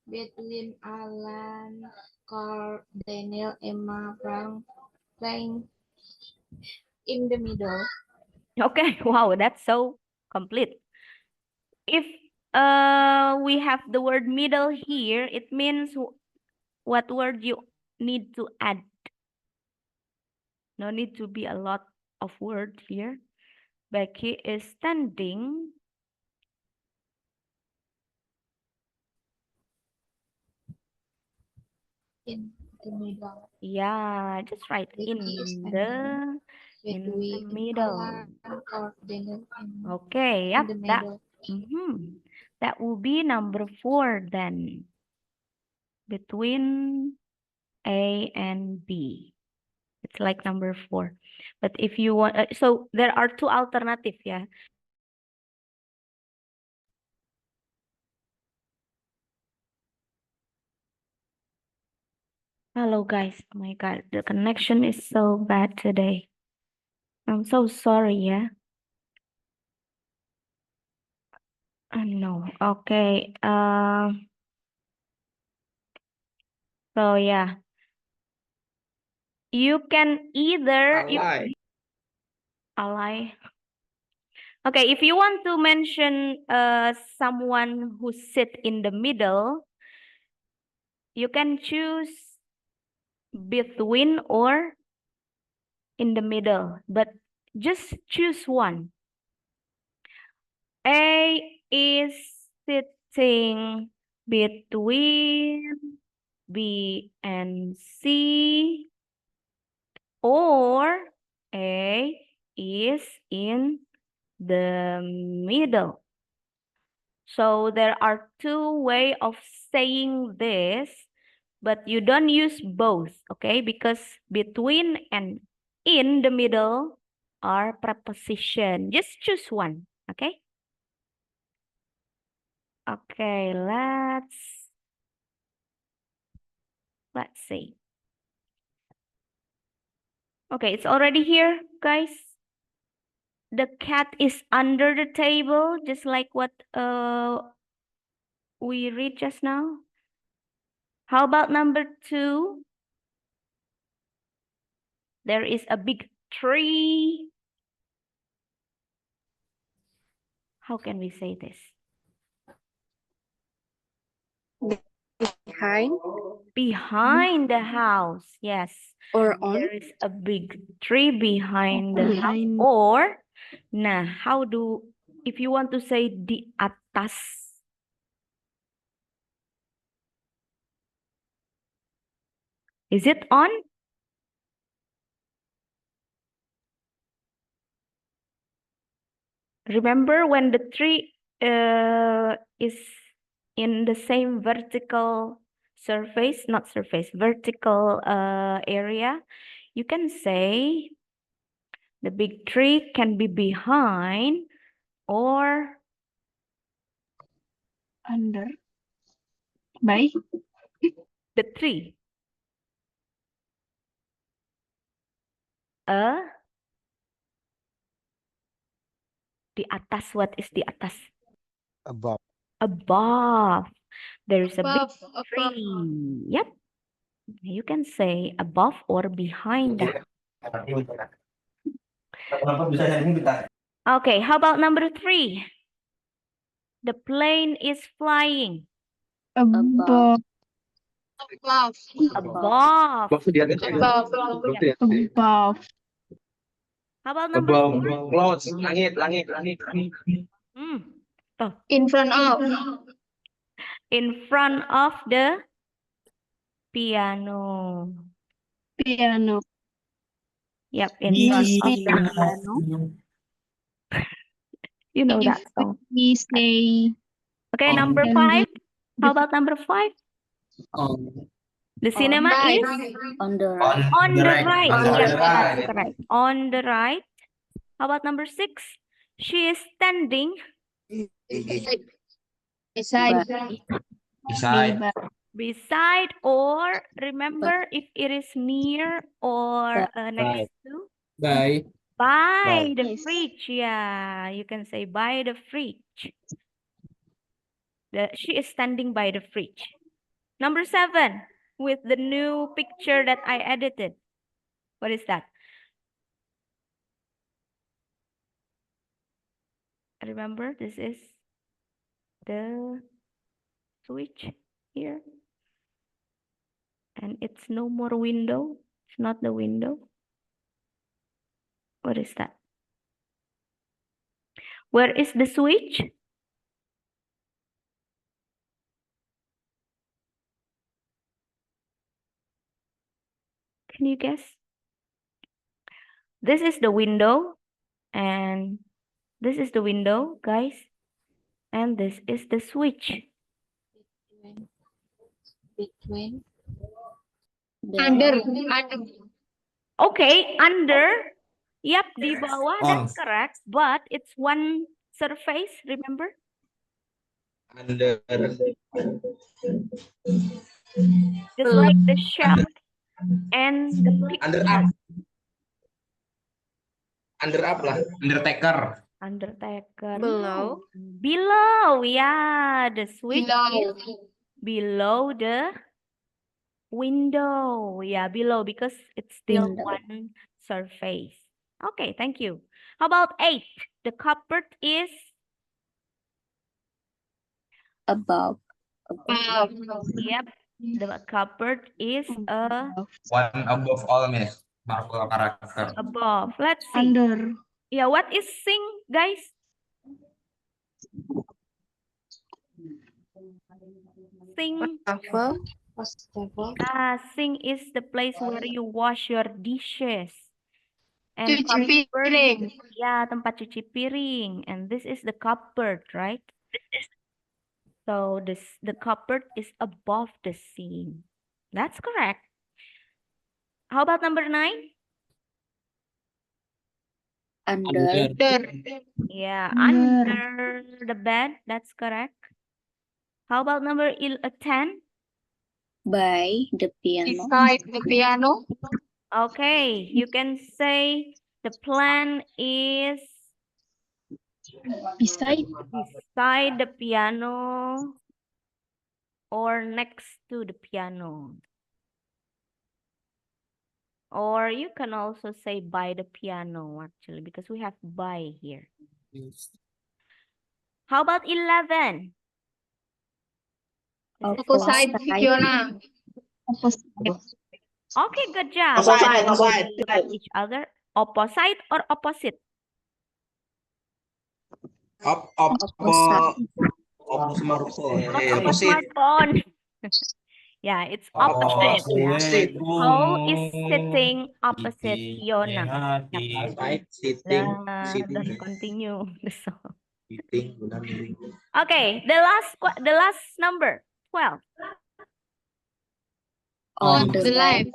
E: between Alan, Carl, Daniel, Emma, Frank in the middle.
A: Okay, wow, that's so complete. If we have the word middle here, it means what word you need to add. No need to be a lot of words here. Becky is standing
E: In the middle.
A: yeah, just right.
E: Becky is
A: In
E: standing
A: the
E: between
A: middle.
E: Alan, Carl, Daniel, and
A: Okay,
E: in
A: yep,
E: the
A: that
E: middle.
A: that will be number 4 then. Between A and B. It's like number 4. But if you want, so there are 2 alternatives, yeah. Hello guys, oh my God, the connection is so bad today. I'm so sorry, yeah. No, okay. So yeah, you can either ally. Okay, if you want to mention someone who sit in the middle, you can choose between or in the middle, but just choose one. A is sitting between B and C, or A is in the middle. So there are 2 ways of saying this, but you don't use both, okay? Because between and in the middle are preposition. Just choose one, okay? Okay, let's see. Okay, it's already here, guys. The cat is under the table, just like what we read just now. How about number 2? There is a big tree. How can we say this? Behind the house, yes.
D: Or on?
A: There is a big tree behind the house. Or, nah, if you want to say di atas. Is it on? Remember when the tree is in the same vertical surface, not surface, vertical area, you can say the big tree can be behind or
C: under, by
A: the tree. Di atas, what is di atas?
M: Above.
A: Above. There is a big
E: Above.
A: tree. Yep. You can say above or behind the Okay, how about number 3? The plane is flying.
C: Above.
A: Above.
C: Above.
A: How about number
L: Above,
A: 4?
L: clouds, langit.
A: Oh,
C: In front of.
A: in front of the piano.
C: Piano.
A: Yep, in front of the piano. You know that song.
C: We say.
A: Okay,
J: On.
A: number 5. How about number 5?
J: On.
A: The cinema is
G: On the right.
A: on the right.
L: On
A: Yep,
L: the
A: that's
L: right.
A: correct. On the right. How about number 6? She is standing
C: Beside.
A: beside, or remember if it is near or next to?
J: By.
A: By the fridge. Yeah, you can say by the fridge. She is standing by the fridge. Number 7, with the new picture that I edited. What is that? Remember, this is the switch here. And it's no more window. It's not the window. What is that? Where is the switch? Can you guess? This is the window, and this is the window, guys. And this is the switch.
E: Between.
C: Under.
A: Okay, under. Yep, di bawah, that's correct. But it's one surface, remember?
F: Under.
A: Just like the shelf and the
F: Under
A: picture.
F: up. Under up lah. Undertaker.
A: Undertaker.
D: Below.
A: Below, yeah. The switch is below the window. Yeah, below, because it's still one surface. Okay, thank you. How about 8? The cupboard is
G: Above.
A: Yep. The cupboard is
F: One above all, Miss. Marvel character.
A: above. Let's see.
C: Under.
A: Yeah, what is sink, guys? Sink. Sink is the place where you wash your dishes. And
C: Cuci piring.
A: yeah, tempat cuci piring. And this is the cupboard, right? So the cupboard is above the sink. That's correct. How about number 9?
G: Under.
A: Yeah, under the bed. That's correct. How about number 10?
G: By the piano.
C: Beside the piano.
A: Okay, you can say the plan is
C: Beside.
A: beside the piano or next to the piano. Or you can also say by the piano, actually, because we have by here. How about 11?
C: Opposite the piano.
A: Okay, good job.
K: Opposite.
A: Look at each other. Opposite or opposite? Smartphone. Yeah, it's opposite. Paul is sitting opposite Fiona. Don't continue the song. Okay, the last number, 12.
G: On the left.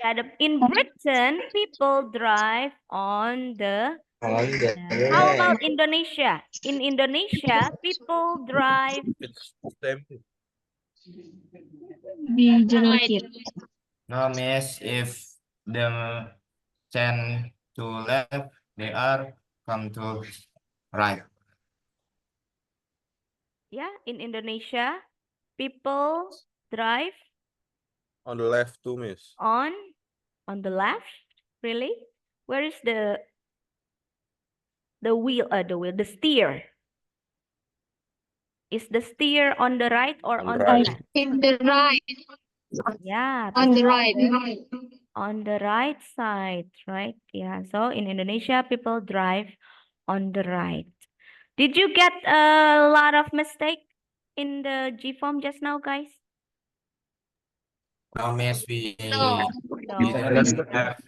A: Yeah, in Britain, people drive on the. How about Indonesia? In Indonesia, people drive.
L: No, miss, if them tend to left, they are come to right.
A: Yeah, in Indonesia, people drive
I: On the left too, miss.
A: on the left. Really? Where is the wheel? The steer. Is the steer on the right or on the
C: Right.
A: left?
C: In the right.
A: Yeah,
C: On the
A: people
C: right.
A: on the right side, right? Yeah, so in Indonesia, people drive on the right. Did you get a lot of mistake in the G form just now, guys?
L: Now, miss,
A: No.
L: we understood that.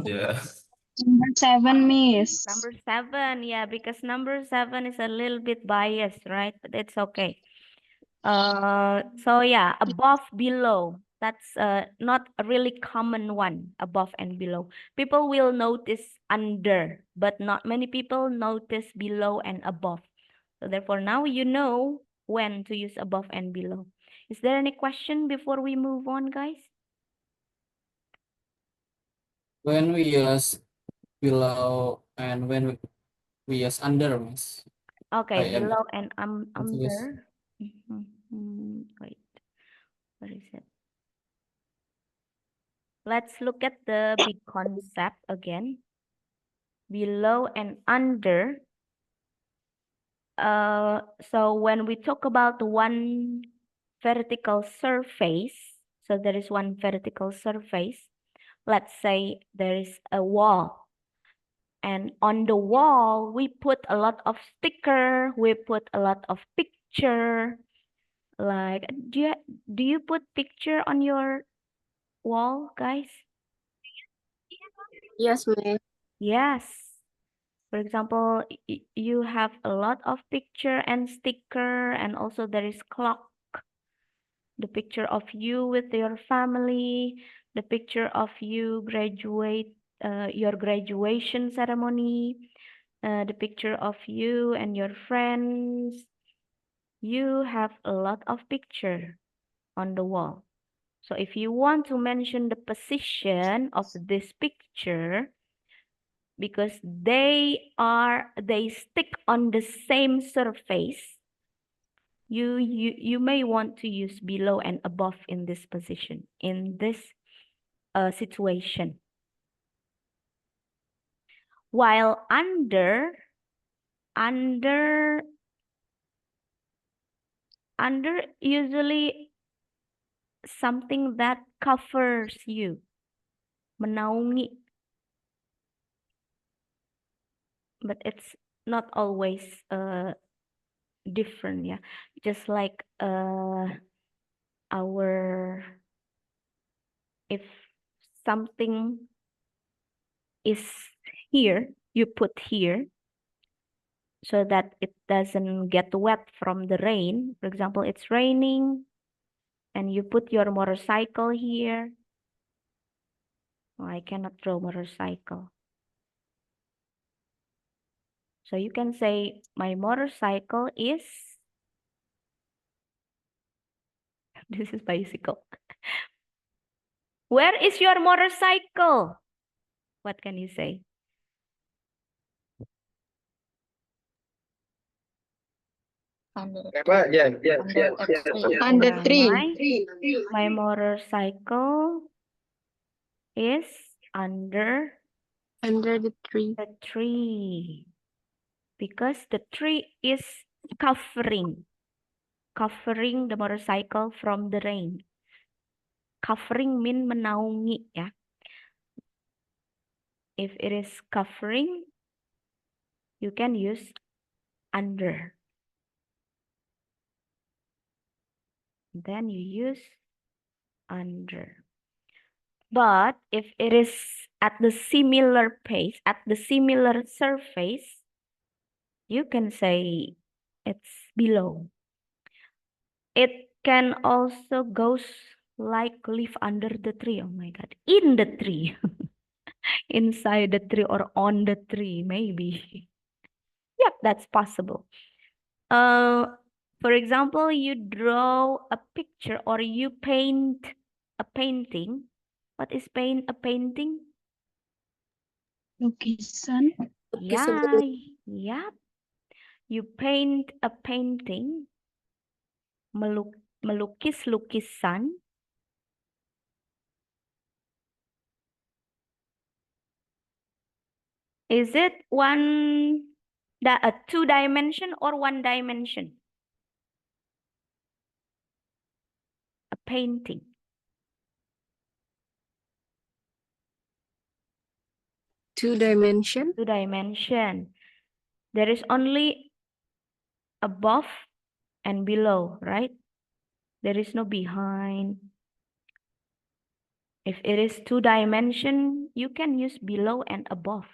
L: Yeah.
C: Number 7, Miss.
A: Number 7, yeah, because number 7 is a little bit biased, right? But it's okay. So yeah, above, below. That's not a really common one, above and below. People will notice under, but not many people notice below and above. So therefore, now you know when to use above and below. Is there any question before we move on, guys?
J: When we use below and when we use under, Miss.
A: Okay,
J: I am
A: below and
J: confused.
A: under. Wait, where is it? Let's look at the big concept again. Below and under. So when we talk about one vertical surface, so there is one vertical surface. Let's say there is a wall. And on the wall, we put a lot of sticker, we put a lot of picture. Like, do you put picture on your wall, guys?
D: Yes, Miss.
A: Yes. For example, you have a lot of picture and sticker, and also there is clock, the picture of you with your family, the picture of you your graduation ceremony, the picture of you and your friends. You have a lot of picture on the wall. So if you want to mention the position of this picture, because they stick on the same surface, you may want to use below and above in this position, in this situation. While under usually something that covers you, menaungi. But it's not always different, yeah. Just like if something is here, you put here so that it doesn't get wet from the rain. For example, it's raining and you put your motorcycle here. Oh, I cannot draw motorcycle. So you can say my motorcycle is, this is bicycle. Where is your motorcycle? What can you say?
G: Under
C: Under
A: Yeah,
C: 3.
A: my motorcycle is under
D: the tree.
A: the tree. Because the tree is covering the motorcycle from the rain. Covering mean menaungi, ya. If it is covering, you can use under. Then you use under. But if it is at the similar pace, at the similar surface, you can say it's below. It can also goes like live under the tree. Oh my God, in the tree, inside the tree or on the tree, maybe. Yep, that's possible. For example, you draw a picture or you paint a painting. What is a painting?
C: Lukisan.
A: Yeah, yep. You paint a painting, melukis lukisan. Is it a 2 dimension or 1 dimension? painting?
D: Two dimension.
A: Two dimension. There is only above and below, right? There is no behind. If it is two dimension, you can use below and above.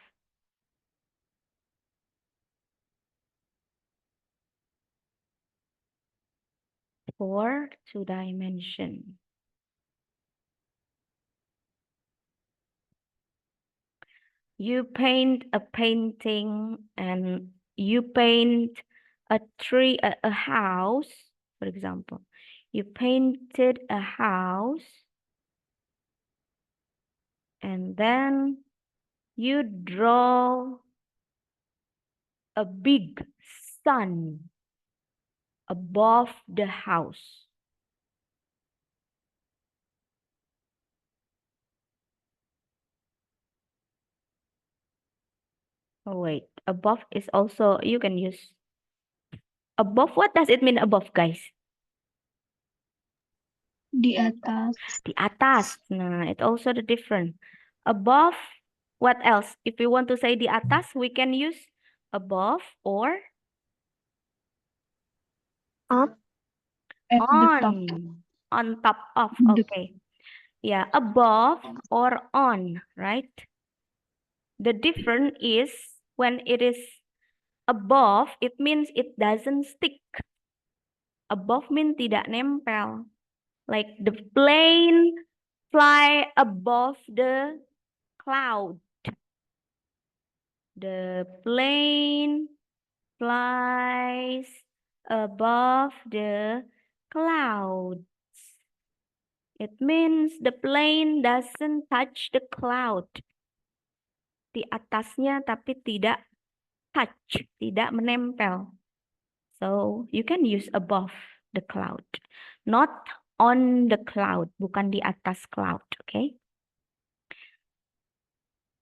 A: For two dimension. You paint a painting and you paint a tree, a house, for example. You painted a house and then you draw a big sun above the house. Oh, wait, above is also, you can use above. What does it mean above, guys?
C: Di atas.
A: Di atas. Nah, it's also the different. Above, what else? If we want to say di atas, we can use above or
C: At the top.
A: On top of.
C: The-
A: Okay. Yeah, above or on, right? The difference is when it is above, it means it doesn't stick. Above means tidak nempel. Like the plane fly above the cloud. The plane flies above the clouds. It means the plane doesn't touch the cloud. Di atasnya tapi tidak touch, tidak menempel. So you can use above the cloud, not on the cloud, bukan di atas cloud, okay?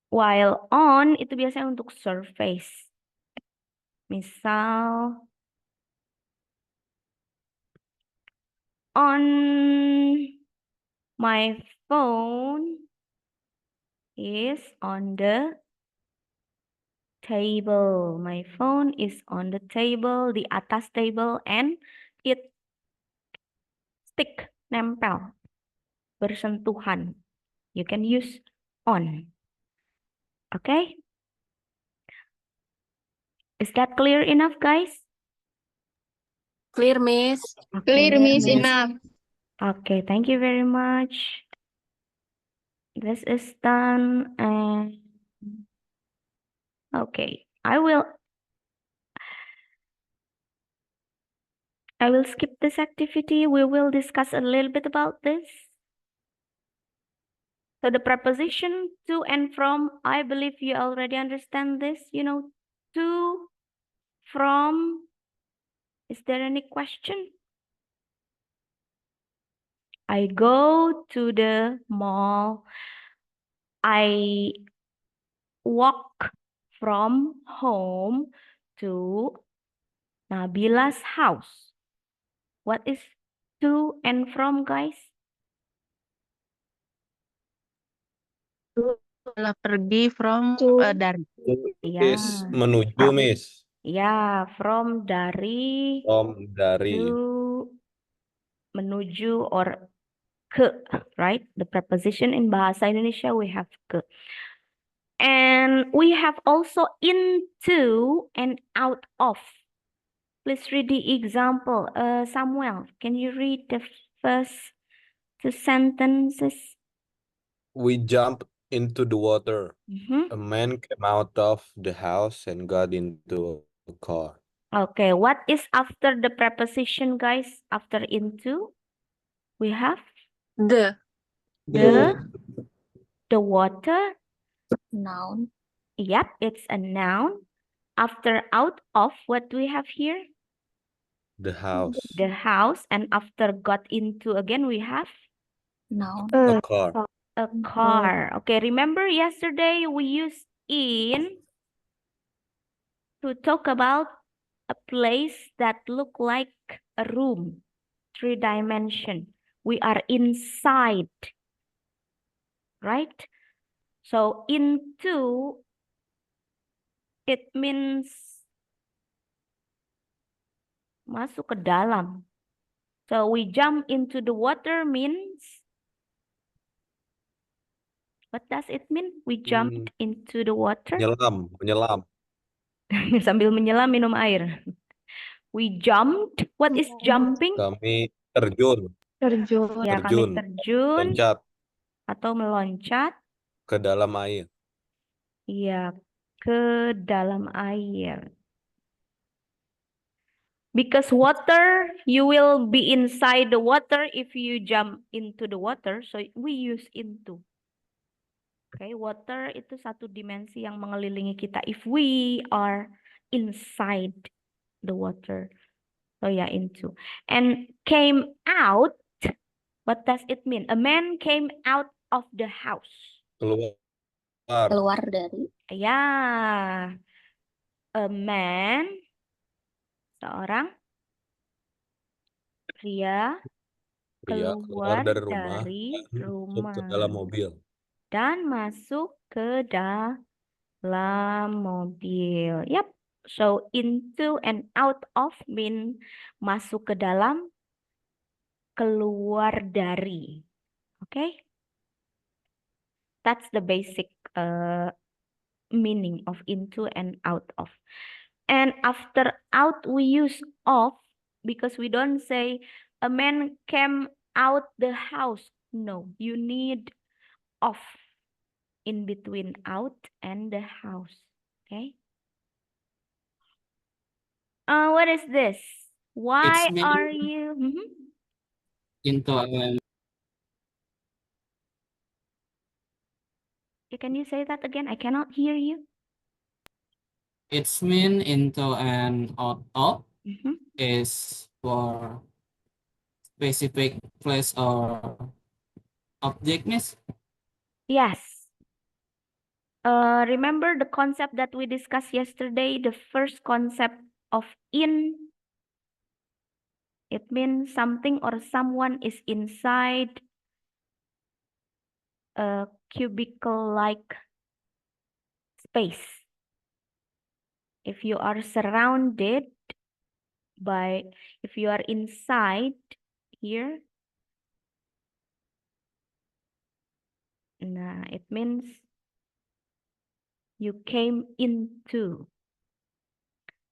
A: While on itu biasanya untuk surface. Misal on my phone is on the table. My phone is on the table, di atas table, and it stick, nempel, bersentuhan. You can use on. Okay? Is that clear enough, guys?
D: Clear, Miss.
C: Clear, Miss, enough.
A: Okay, thank you very much. This is done and okay, I will skip this activity. We will discuss a little bit about this. So the preposition to and from, I believe you already understand this. You know, to, from. Is there any question? I go to the mall. I walk from home to Nabila's house. What is to and from, guys?
N: Adalah pergi from dari.
I: Miss,
A: Yeah.
I: menuju, Miss.
A: Yeah, from dari
I: From dari.
A: to menuju or ke, right? The preposition in Bahasa Indonesia we have ke. And we have also into and out of. Please read the example. Samuel, can you read the first two sentences?
I: We jump into the water.
A: Mhm.
I: A man came out of the house and got into a car.
A: Okay, what is after the preposition, guys? After into, we have
D: The
A: water.
G: Noun.
A: Yep, it's a noun. After out of, what do we have here?
I: The house.
A: The house. And after got into again, we have
G: Noun.
I: A car.
A: a car. Okay, remember yesterday we used in to talk about a place that look like a room, 3 dimension. We are inside, right? So into, it means masuk ke dalam. So we jump into the water means, what does it mean? We jumped into the water.
I: Menyelam.
A: Sambil menyelam minum air. We jumped. What is jumping?
I: Kami terjun.
A: Ya, kami terjun
I: Loncat
A: atau meloncat
I: ke dalam air.
A: ya ke dalam air. Because water, you will be inside the water if you jump into the water. So we use into. Okay, water itu satu dimensi yang mengelilingi kita. If we are inside the water. So yeah, into. And came out, what does it mean? A man came out of the house.
G: Keluar dari.
A: Ya. A man, seorang pria keluar
I: dari
A: rumah
I: masuk ke dalam mobil.
A: dan masuk ke dalam mobil. Yep. So into and out of mean masuk ke dalam, keluar dari. Okay? That's the basic meaning of into and out of. And after out we use of because we don't say a man came out the house. No, you need of in between out and the house. Okay. What is this? Why
J: It's
A: are you
J: into and
A: Can you say that again? I cannot hear you.
J: it's mean into and out of is for specific place or object, miss?
A: Yes. Remember the concept that we discussed yesterday, the first concept of in. It means something or someone is inside a cubicle-like space. If you are surrounded by, if you are inside here, nah, it means you came into.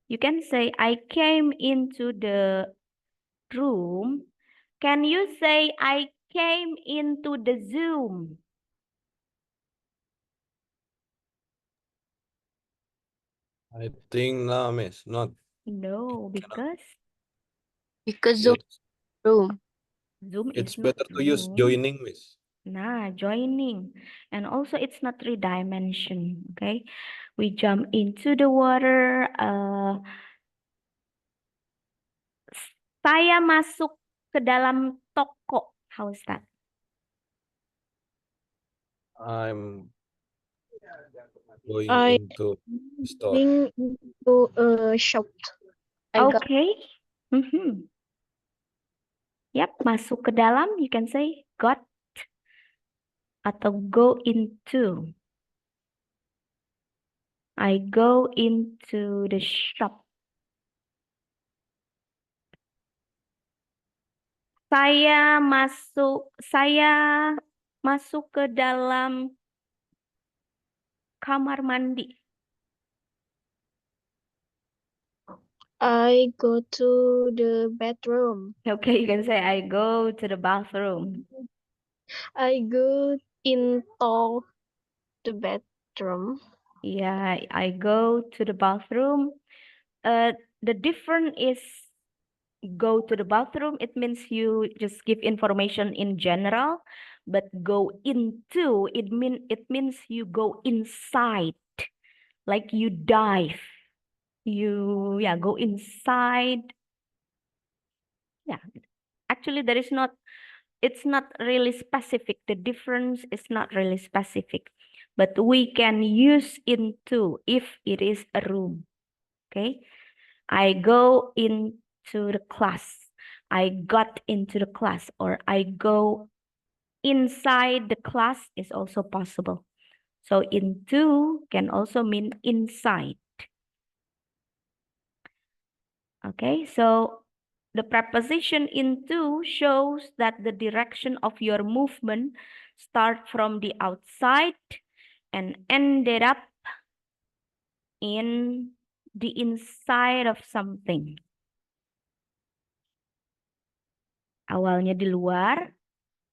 A: You can say, I came into the room. Can you say, I came into the Zoom?
I: I think no, miss, not.
A: No, because
D: Zoom room.
A: Zoom
I: It's
A: is not
I: better to use
A: room.
I: joining, miss.
A: Nah, joining. And also it's not three dimension, okay? We jump into the water. Saya masuk ke dalam toko. How is that?
I: I'm going
C: I
I: into store.
C: going into a shop.
A: Okay. Yep, masuk ke dalam, you can say got atau go into. I go into the shop. Saya masuk ke dalam kamar mandi.
C: I go to the bathroom.
A: Okay, you can say I go to the bathroom.
C: I go into the bathroom.
A: Yeah, I go to the bathroom. The difference is go to the bathroom. It means you just give information in general, but go into it means you go inside, like you dive. You go inside. Yeah, actually there is not. It's not really specific. The difference is not really specific, but we can use into if it is a room. Okay, I go into the class. I got into the class, or I go inside the class is also possible. So into can also mean inside. Okay, so the preposition into shows that the direction of your movement start from the outside and ended up in the inside of something. Awalnya di luar,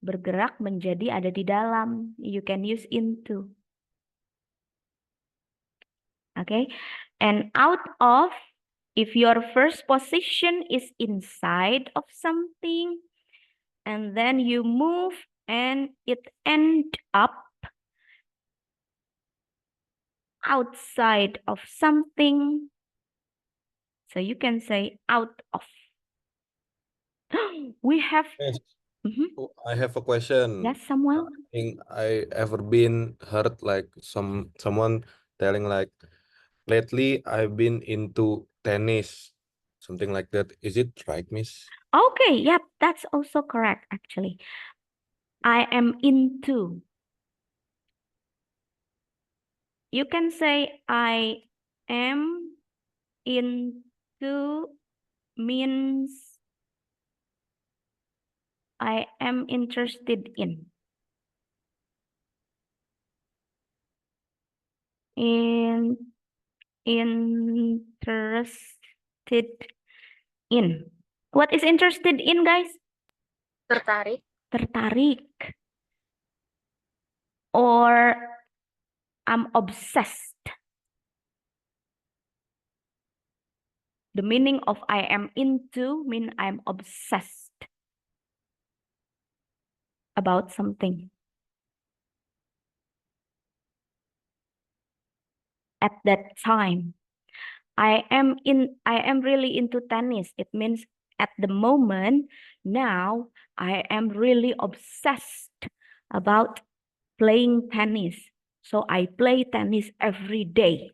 A: bergerak menjadi ada di dalam. You can use into. Okay, and out of, if your first position is inside of something, and then you move and it end up outside of something, so you can say out of. We have.
I: Yes.
A: Mhm.
I: I have a question.
A: Yes, Samuel.
I: I think I ever been heard like someone telling like, lately I've been into tennis, something like that. Is it right, Miss?
A: Okay, yep, that's also correct actually. I am into. You can say I am into means I am interested in. Interested in. What is interested in, guys?
G: Tertarik.
A: Tertarik. Or I'm obsessed. The meaning of I am into mean I'm obsessed about something. At that time, I am really into tennis. It means at the moment now I am really obsessed about playing tennis. So I play tennis every day.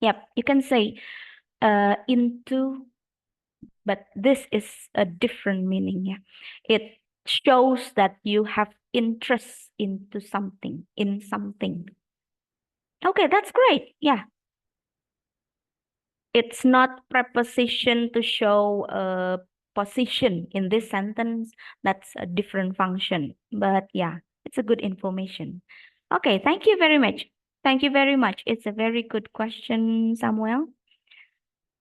A: Yep, you can say into, but this is a different meaning. Yeah, it shows that you have interest into something, in something. Okay, that's great. Yeah. It's not preposition to show a position in this sentence. That's a different function. But yeah, it's a good information. Okay, thank you very much. Thank you very much. It's a very good question, Samuel.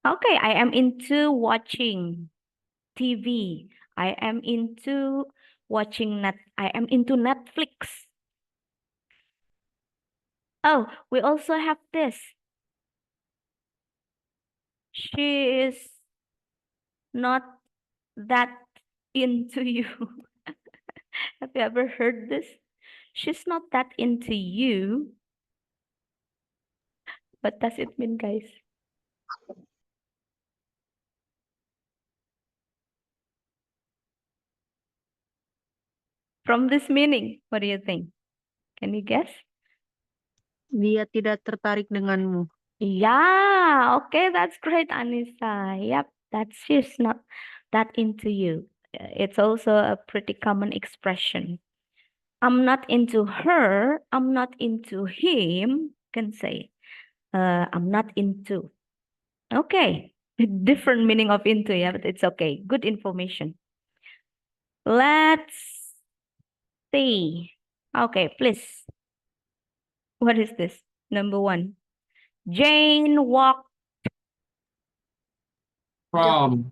A: Okay, I am into watching TV. I am into I am into Netflix. Oh, we also have this. She is not that into you. Have you ever heard this? She's not that into you. What does it mean, guys? From this meaning, what do you think? Can you guess?
N: Dia tidak tertarik denganmu.
A: Yeah, okay, that's great, Anissa. Yep, she's not that into you. It's also a pretty common expression. I'm not into her. I'm not into him. Can say, I'm not into. Okay, different meaning of into, yeah, but it's okay. Good information. Let's see. Okay, please. What is this? Number 1. Jane walked
J: From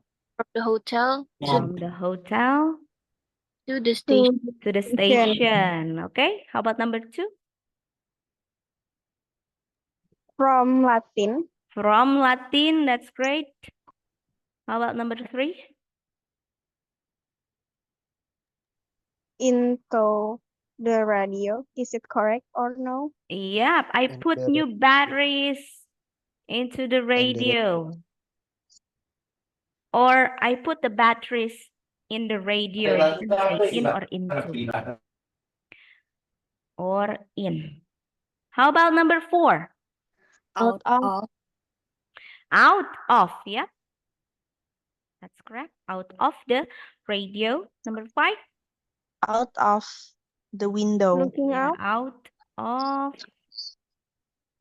G: the hotel
A: from the hotel
G: to the station.
A: to the station. Okay, how about number 2?
C: From Latin.
A: From Latin, that's great. How about number 3?
C: Into the radio. Is it correct or no?
A: Yep, I put new batteries into the radio. Or I put the batteries in the radio. You can say in or into. Or in. How about number 4?
G: Out of.
A: Out of, yeah. That's That's correct. Out of the radio. Number 5.
N: Out of the window.
C: Looking out.
A: Out of.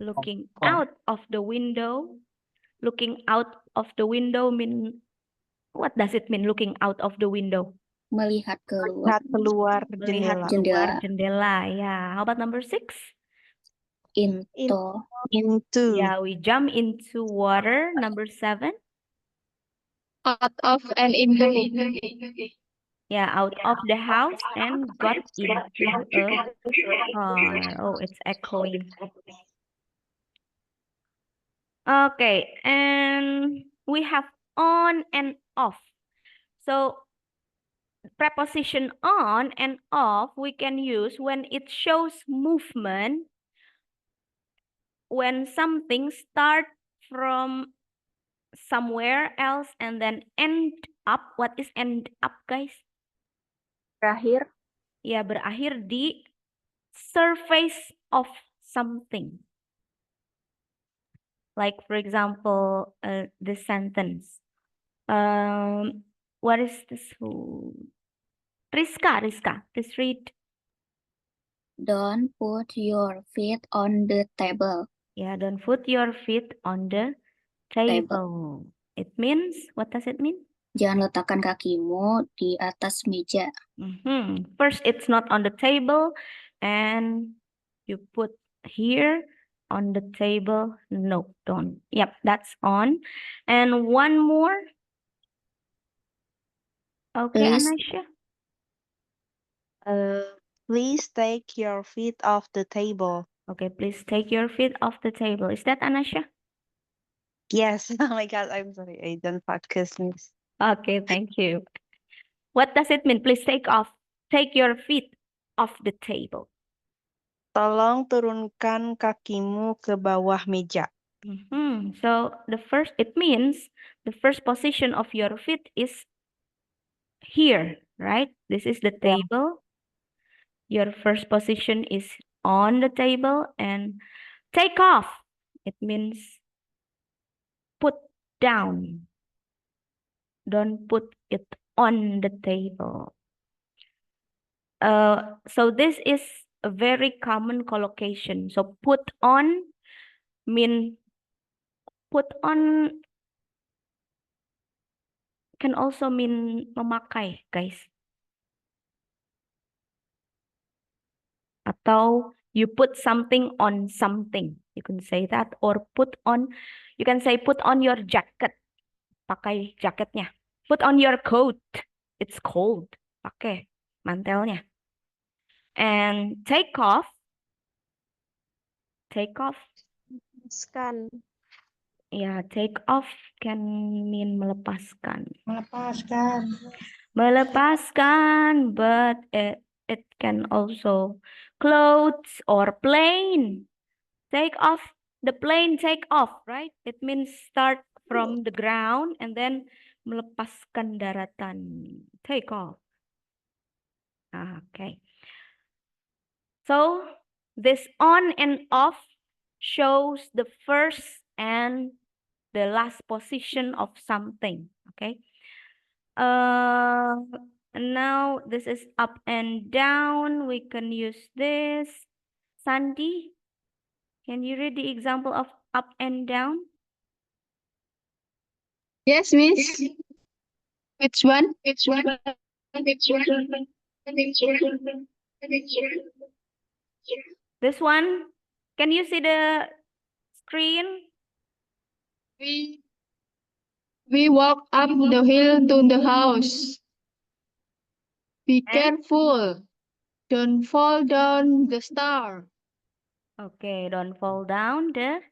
A: Looking
L: Oh.
A: out of the window. Looking out of the window mean, what does it mean looking out of the window?
G: Melihat keluar.
N: Lihat keluar
A: Melihat
N: jendela.
A: keluar jendela. Yeah. How about number 6?
G: Into.
N: Into.
A: Yeah, we jump into water. Number 7.
C: Out of and into.
A: Yeah, out of the house and got into a car. Oh, it's echoing. Okay, and we have on and off. So preposition on and off we can use when it shows movement, when something start from somewhere else and then end up. What is end up, guys?
C: Berakhir.
A: Ya, berakhir di surface of something. Like, for example, this sentence. What is this? Rizka, please read.
G: Don't put your feet on the table.
A: Yeah, don't put your feet on the table. It means, what does it mean?
G: Jangan letakkan kakimu di atas meja.
A: First, it's not on the table, and you put here on the table. No, don't. Yep, that's on. And one more. Okay,
G: Please.
A: Anasha.
N: Please take your feet off the table.
A: Okay, please take your feet off the table. Is that Anasha?
N: Yes. Oh my God, I'm sorry. I don't focus, miss.
A: Okay, thank you. What does it mean? Please take your feet off the table.
N: Tolong turunkan kakimu ke bawah meja.
A: So it means the first position of your feet is here, right? This is the table. Your first position is on the table, and take off. It means put down. Don't put it on the table. So this is a very common collocation. So put on mean put on can also mean memakai, guys. Atau you put something on something. You can say that, or you can say put on your jacket. Pakai jaketnya. Put on your coat. It's cold. Pakai mantelnya. And take off. Take off.
C: Lepaskan.
A: Yeah, take off can mean melepaskan.
K: Melepaskan.
A: Melepaskan, but it can also clothes or plane. Take off, the plane take off, right? It means start from the ground and then melepaskan daratan. Take off. Okay. So this on and off shows the first and the last position of something. Okay. Now this is up and down. We can use this. Sandy, can you read the example of up and down?
C: Yes, miss. Which one? Which one? Which one?
A: This one. Can you see the screen?
C: We walk up the hill to the house. Be careful. Don't fall down the stair.
A: Okay, don't fall down the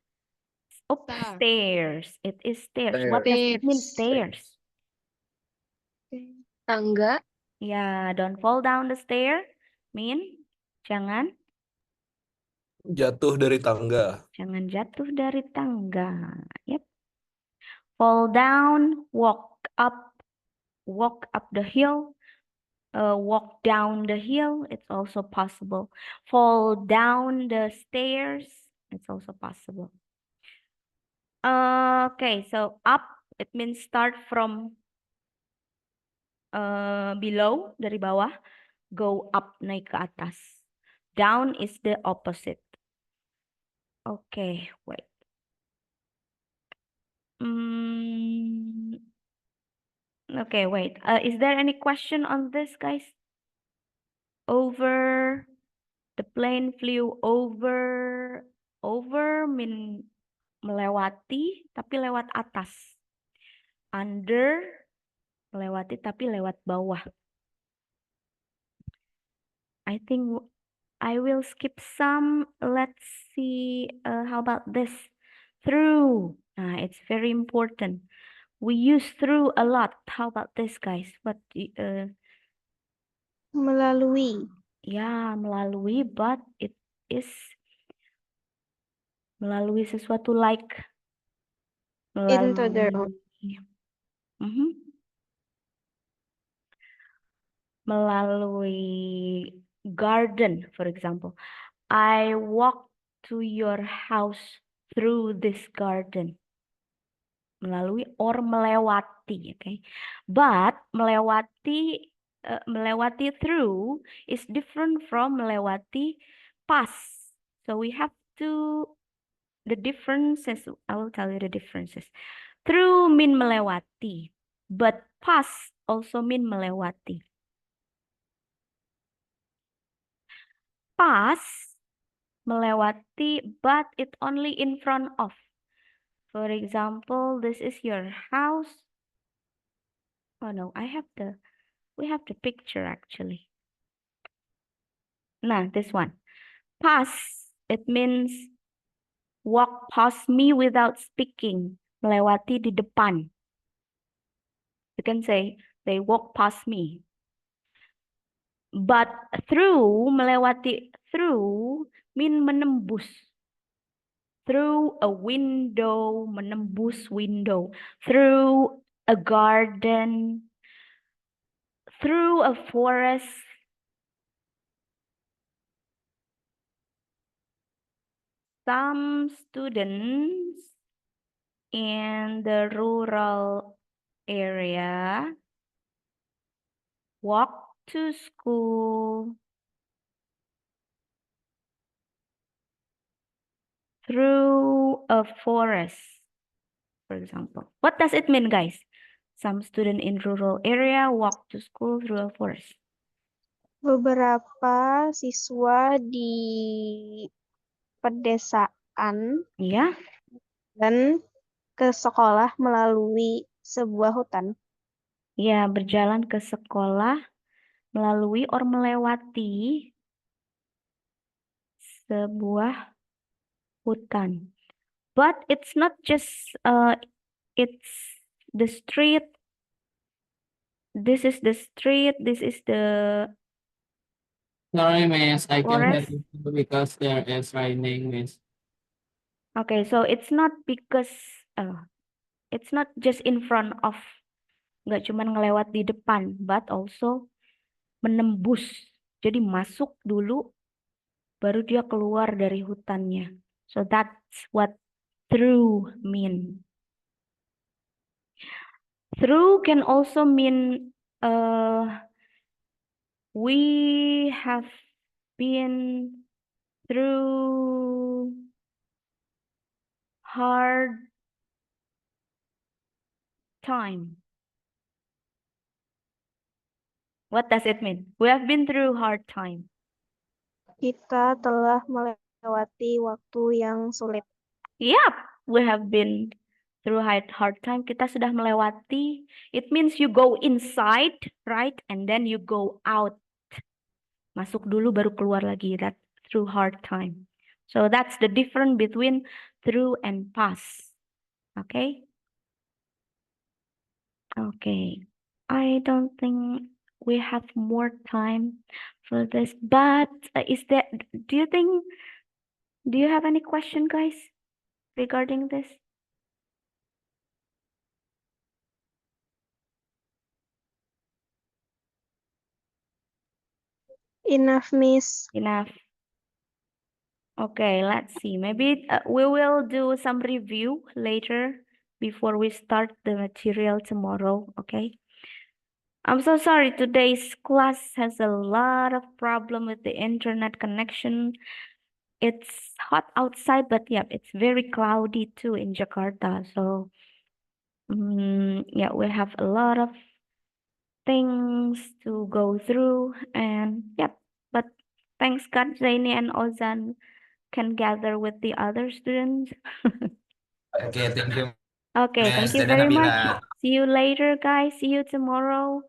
A: stairs. It is stairs. What does it mean, stairs?
D: Tangga.
A: Yeah, don't fall down the stair. Mean jangan
I: Jatuh dari tangga.
A: jangan jatuh dari tangga. Yep. Fall down, walk up the hill, walk down the hill. It's also possible. Fall down the stairs. It's also possible. Okay, so up, it means start from below, dari bawah. Go up, naik ke atas. Down is the opposite. Okay, wait. Okay, wait. Is there any question on this, guys? Over, the plane flew over. Over mean melewati, tapi lewat atas. Under, melewati, tapi lewat bawah. I think I will skip some. Let's see. How about this? Through. It's very important. We use through a lot. How about this, guys? What?
N: Melalui.
A: Ya, melalui, but it is melalui sesuatu like
N: Into the
A: melalui. Melalui garden, for example. I walk to your house through this garden. Melalui or melewati, okay? But melewati through is different from melewati pass. So we have to, the differences, I will tell you the differences. Through mean melewati, but pass also mean melewati. Pass, melewati, but it only in front of. For example, this is your house. Oh no, we have the picture actually. Nah, this one. Pass, it means walk past me without speaking. Melewati di depan. You can say, they walk past me. But through, melewati through, mean menembus. Through a window, menembus window. Through a garden. Through a forest. Some students in the rural area walk to school through a forest, for example. What does it mean, guys? Some student in rural area walk to school through a forest.
N: Beberapa siswa di pedesaan
A: ya,
N: dan ke sekolah melalui sebuah hutan.
A: Ya, berjalan ke sekolah melalui or melewati sebuah hutan. But it's not just it's the street. This is the street. This is the
J: Sorry, Miss, I can't hear
A: forest.
J: you because there is raining, Miss.
A: Okay, so it's not because it's not just in front of, nggak cuman ngelewat di depan, but also menembus. Jadi masuk dulu, baru dia keluar dari hutannya. So that's what through mean. Through can also mean we have been through hard time. What does it mean? We have been through hard time.
N: Kita telah melewati waktu yang sulit.
A: Yep, we have been through hard time. Kita sudah melewati. It means you go inside, right? And then you go out. Masuk dulu baru keluar lagi. That through hard time. So that's the difference between through and pass. Okay? Okay. I don't think we have more time for this, but do you have any question, guys, regarding this?
N: Enough, Miss.
A: Enough. Okay, let's see. Maybe we will do some review later before we start the material tomorrow, okay? I'm so sorry. Today's class has a lot of problem with the internet connection. It's hot outside, but yeah, it's very cloudy too in Jakarta. So, yeah, we have a lot of things to go through, and yep. But thanks God, Zaini and Ozan can gather with the other students.
L: Okay, thank you.
A: Okay, thank
L: Miss.
A: you
L: Dadah,
A: very much.
L: Nabila.
A: See you later, guys. See you tomorrow.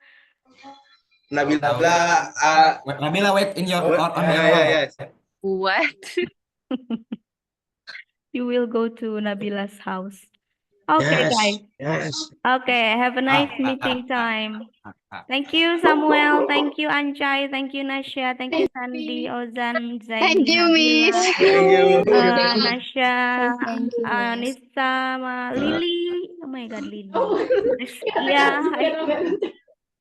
F: Nabila,
L: Nabila, wait in your on your
F: yes.
N: What?
A: You will go to Nabila's house. Okay,
F: Yes,
A: guys.
F: yes.
A: Okay, have a nice meeting time. Thank you, Samuel. Thank you, Anjay. Thank you, Nasha. Thank you, Sandy, Ozan,
C: Thank
A: Zaini,
C: you,
A: Nabila,
C: Miss.
F: Thank you.
A: Nasha,
G: Thank you, Miss.
A: Nisa, Lily. Oh my God, Lily. Yeah.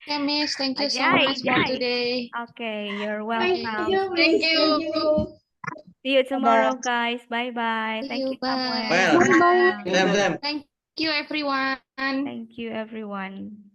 E: Yeah, Miss. Thank you so
A: Ajay.
E: much for today.
A: Okay, you're
E: Thank
A: welcome.
C: Thank you.
A: See you tomorrow, guys. Bye-bye.
E: See
A: Thank
E: you.
A: you, Samuel.
E: Bye.
F: Well,
A: Bye.
F: Sam.
E: Thank you, everyone.
A: Thank you, everyone.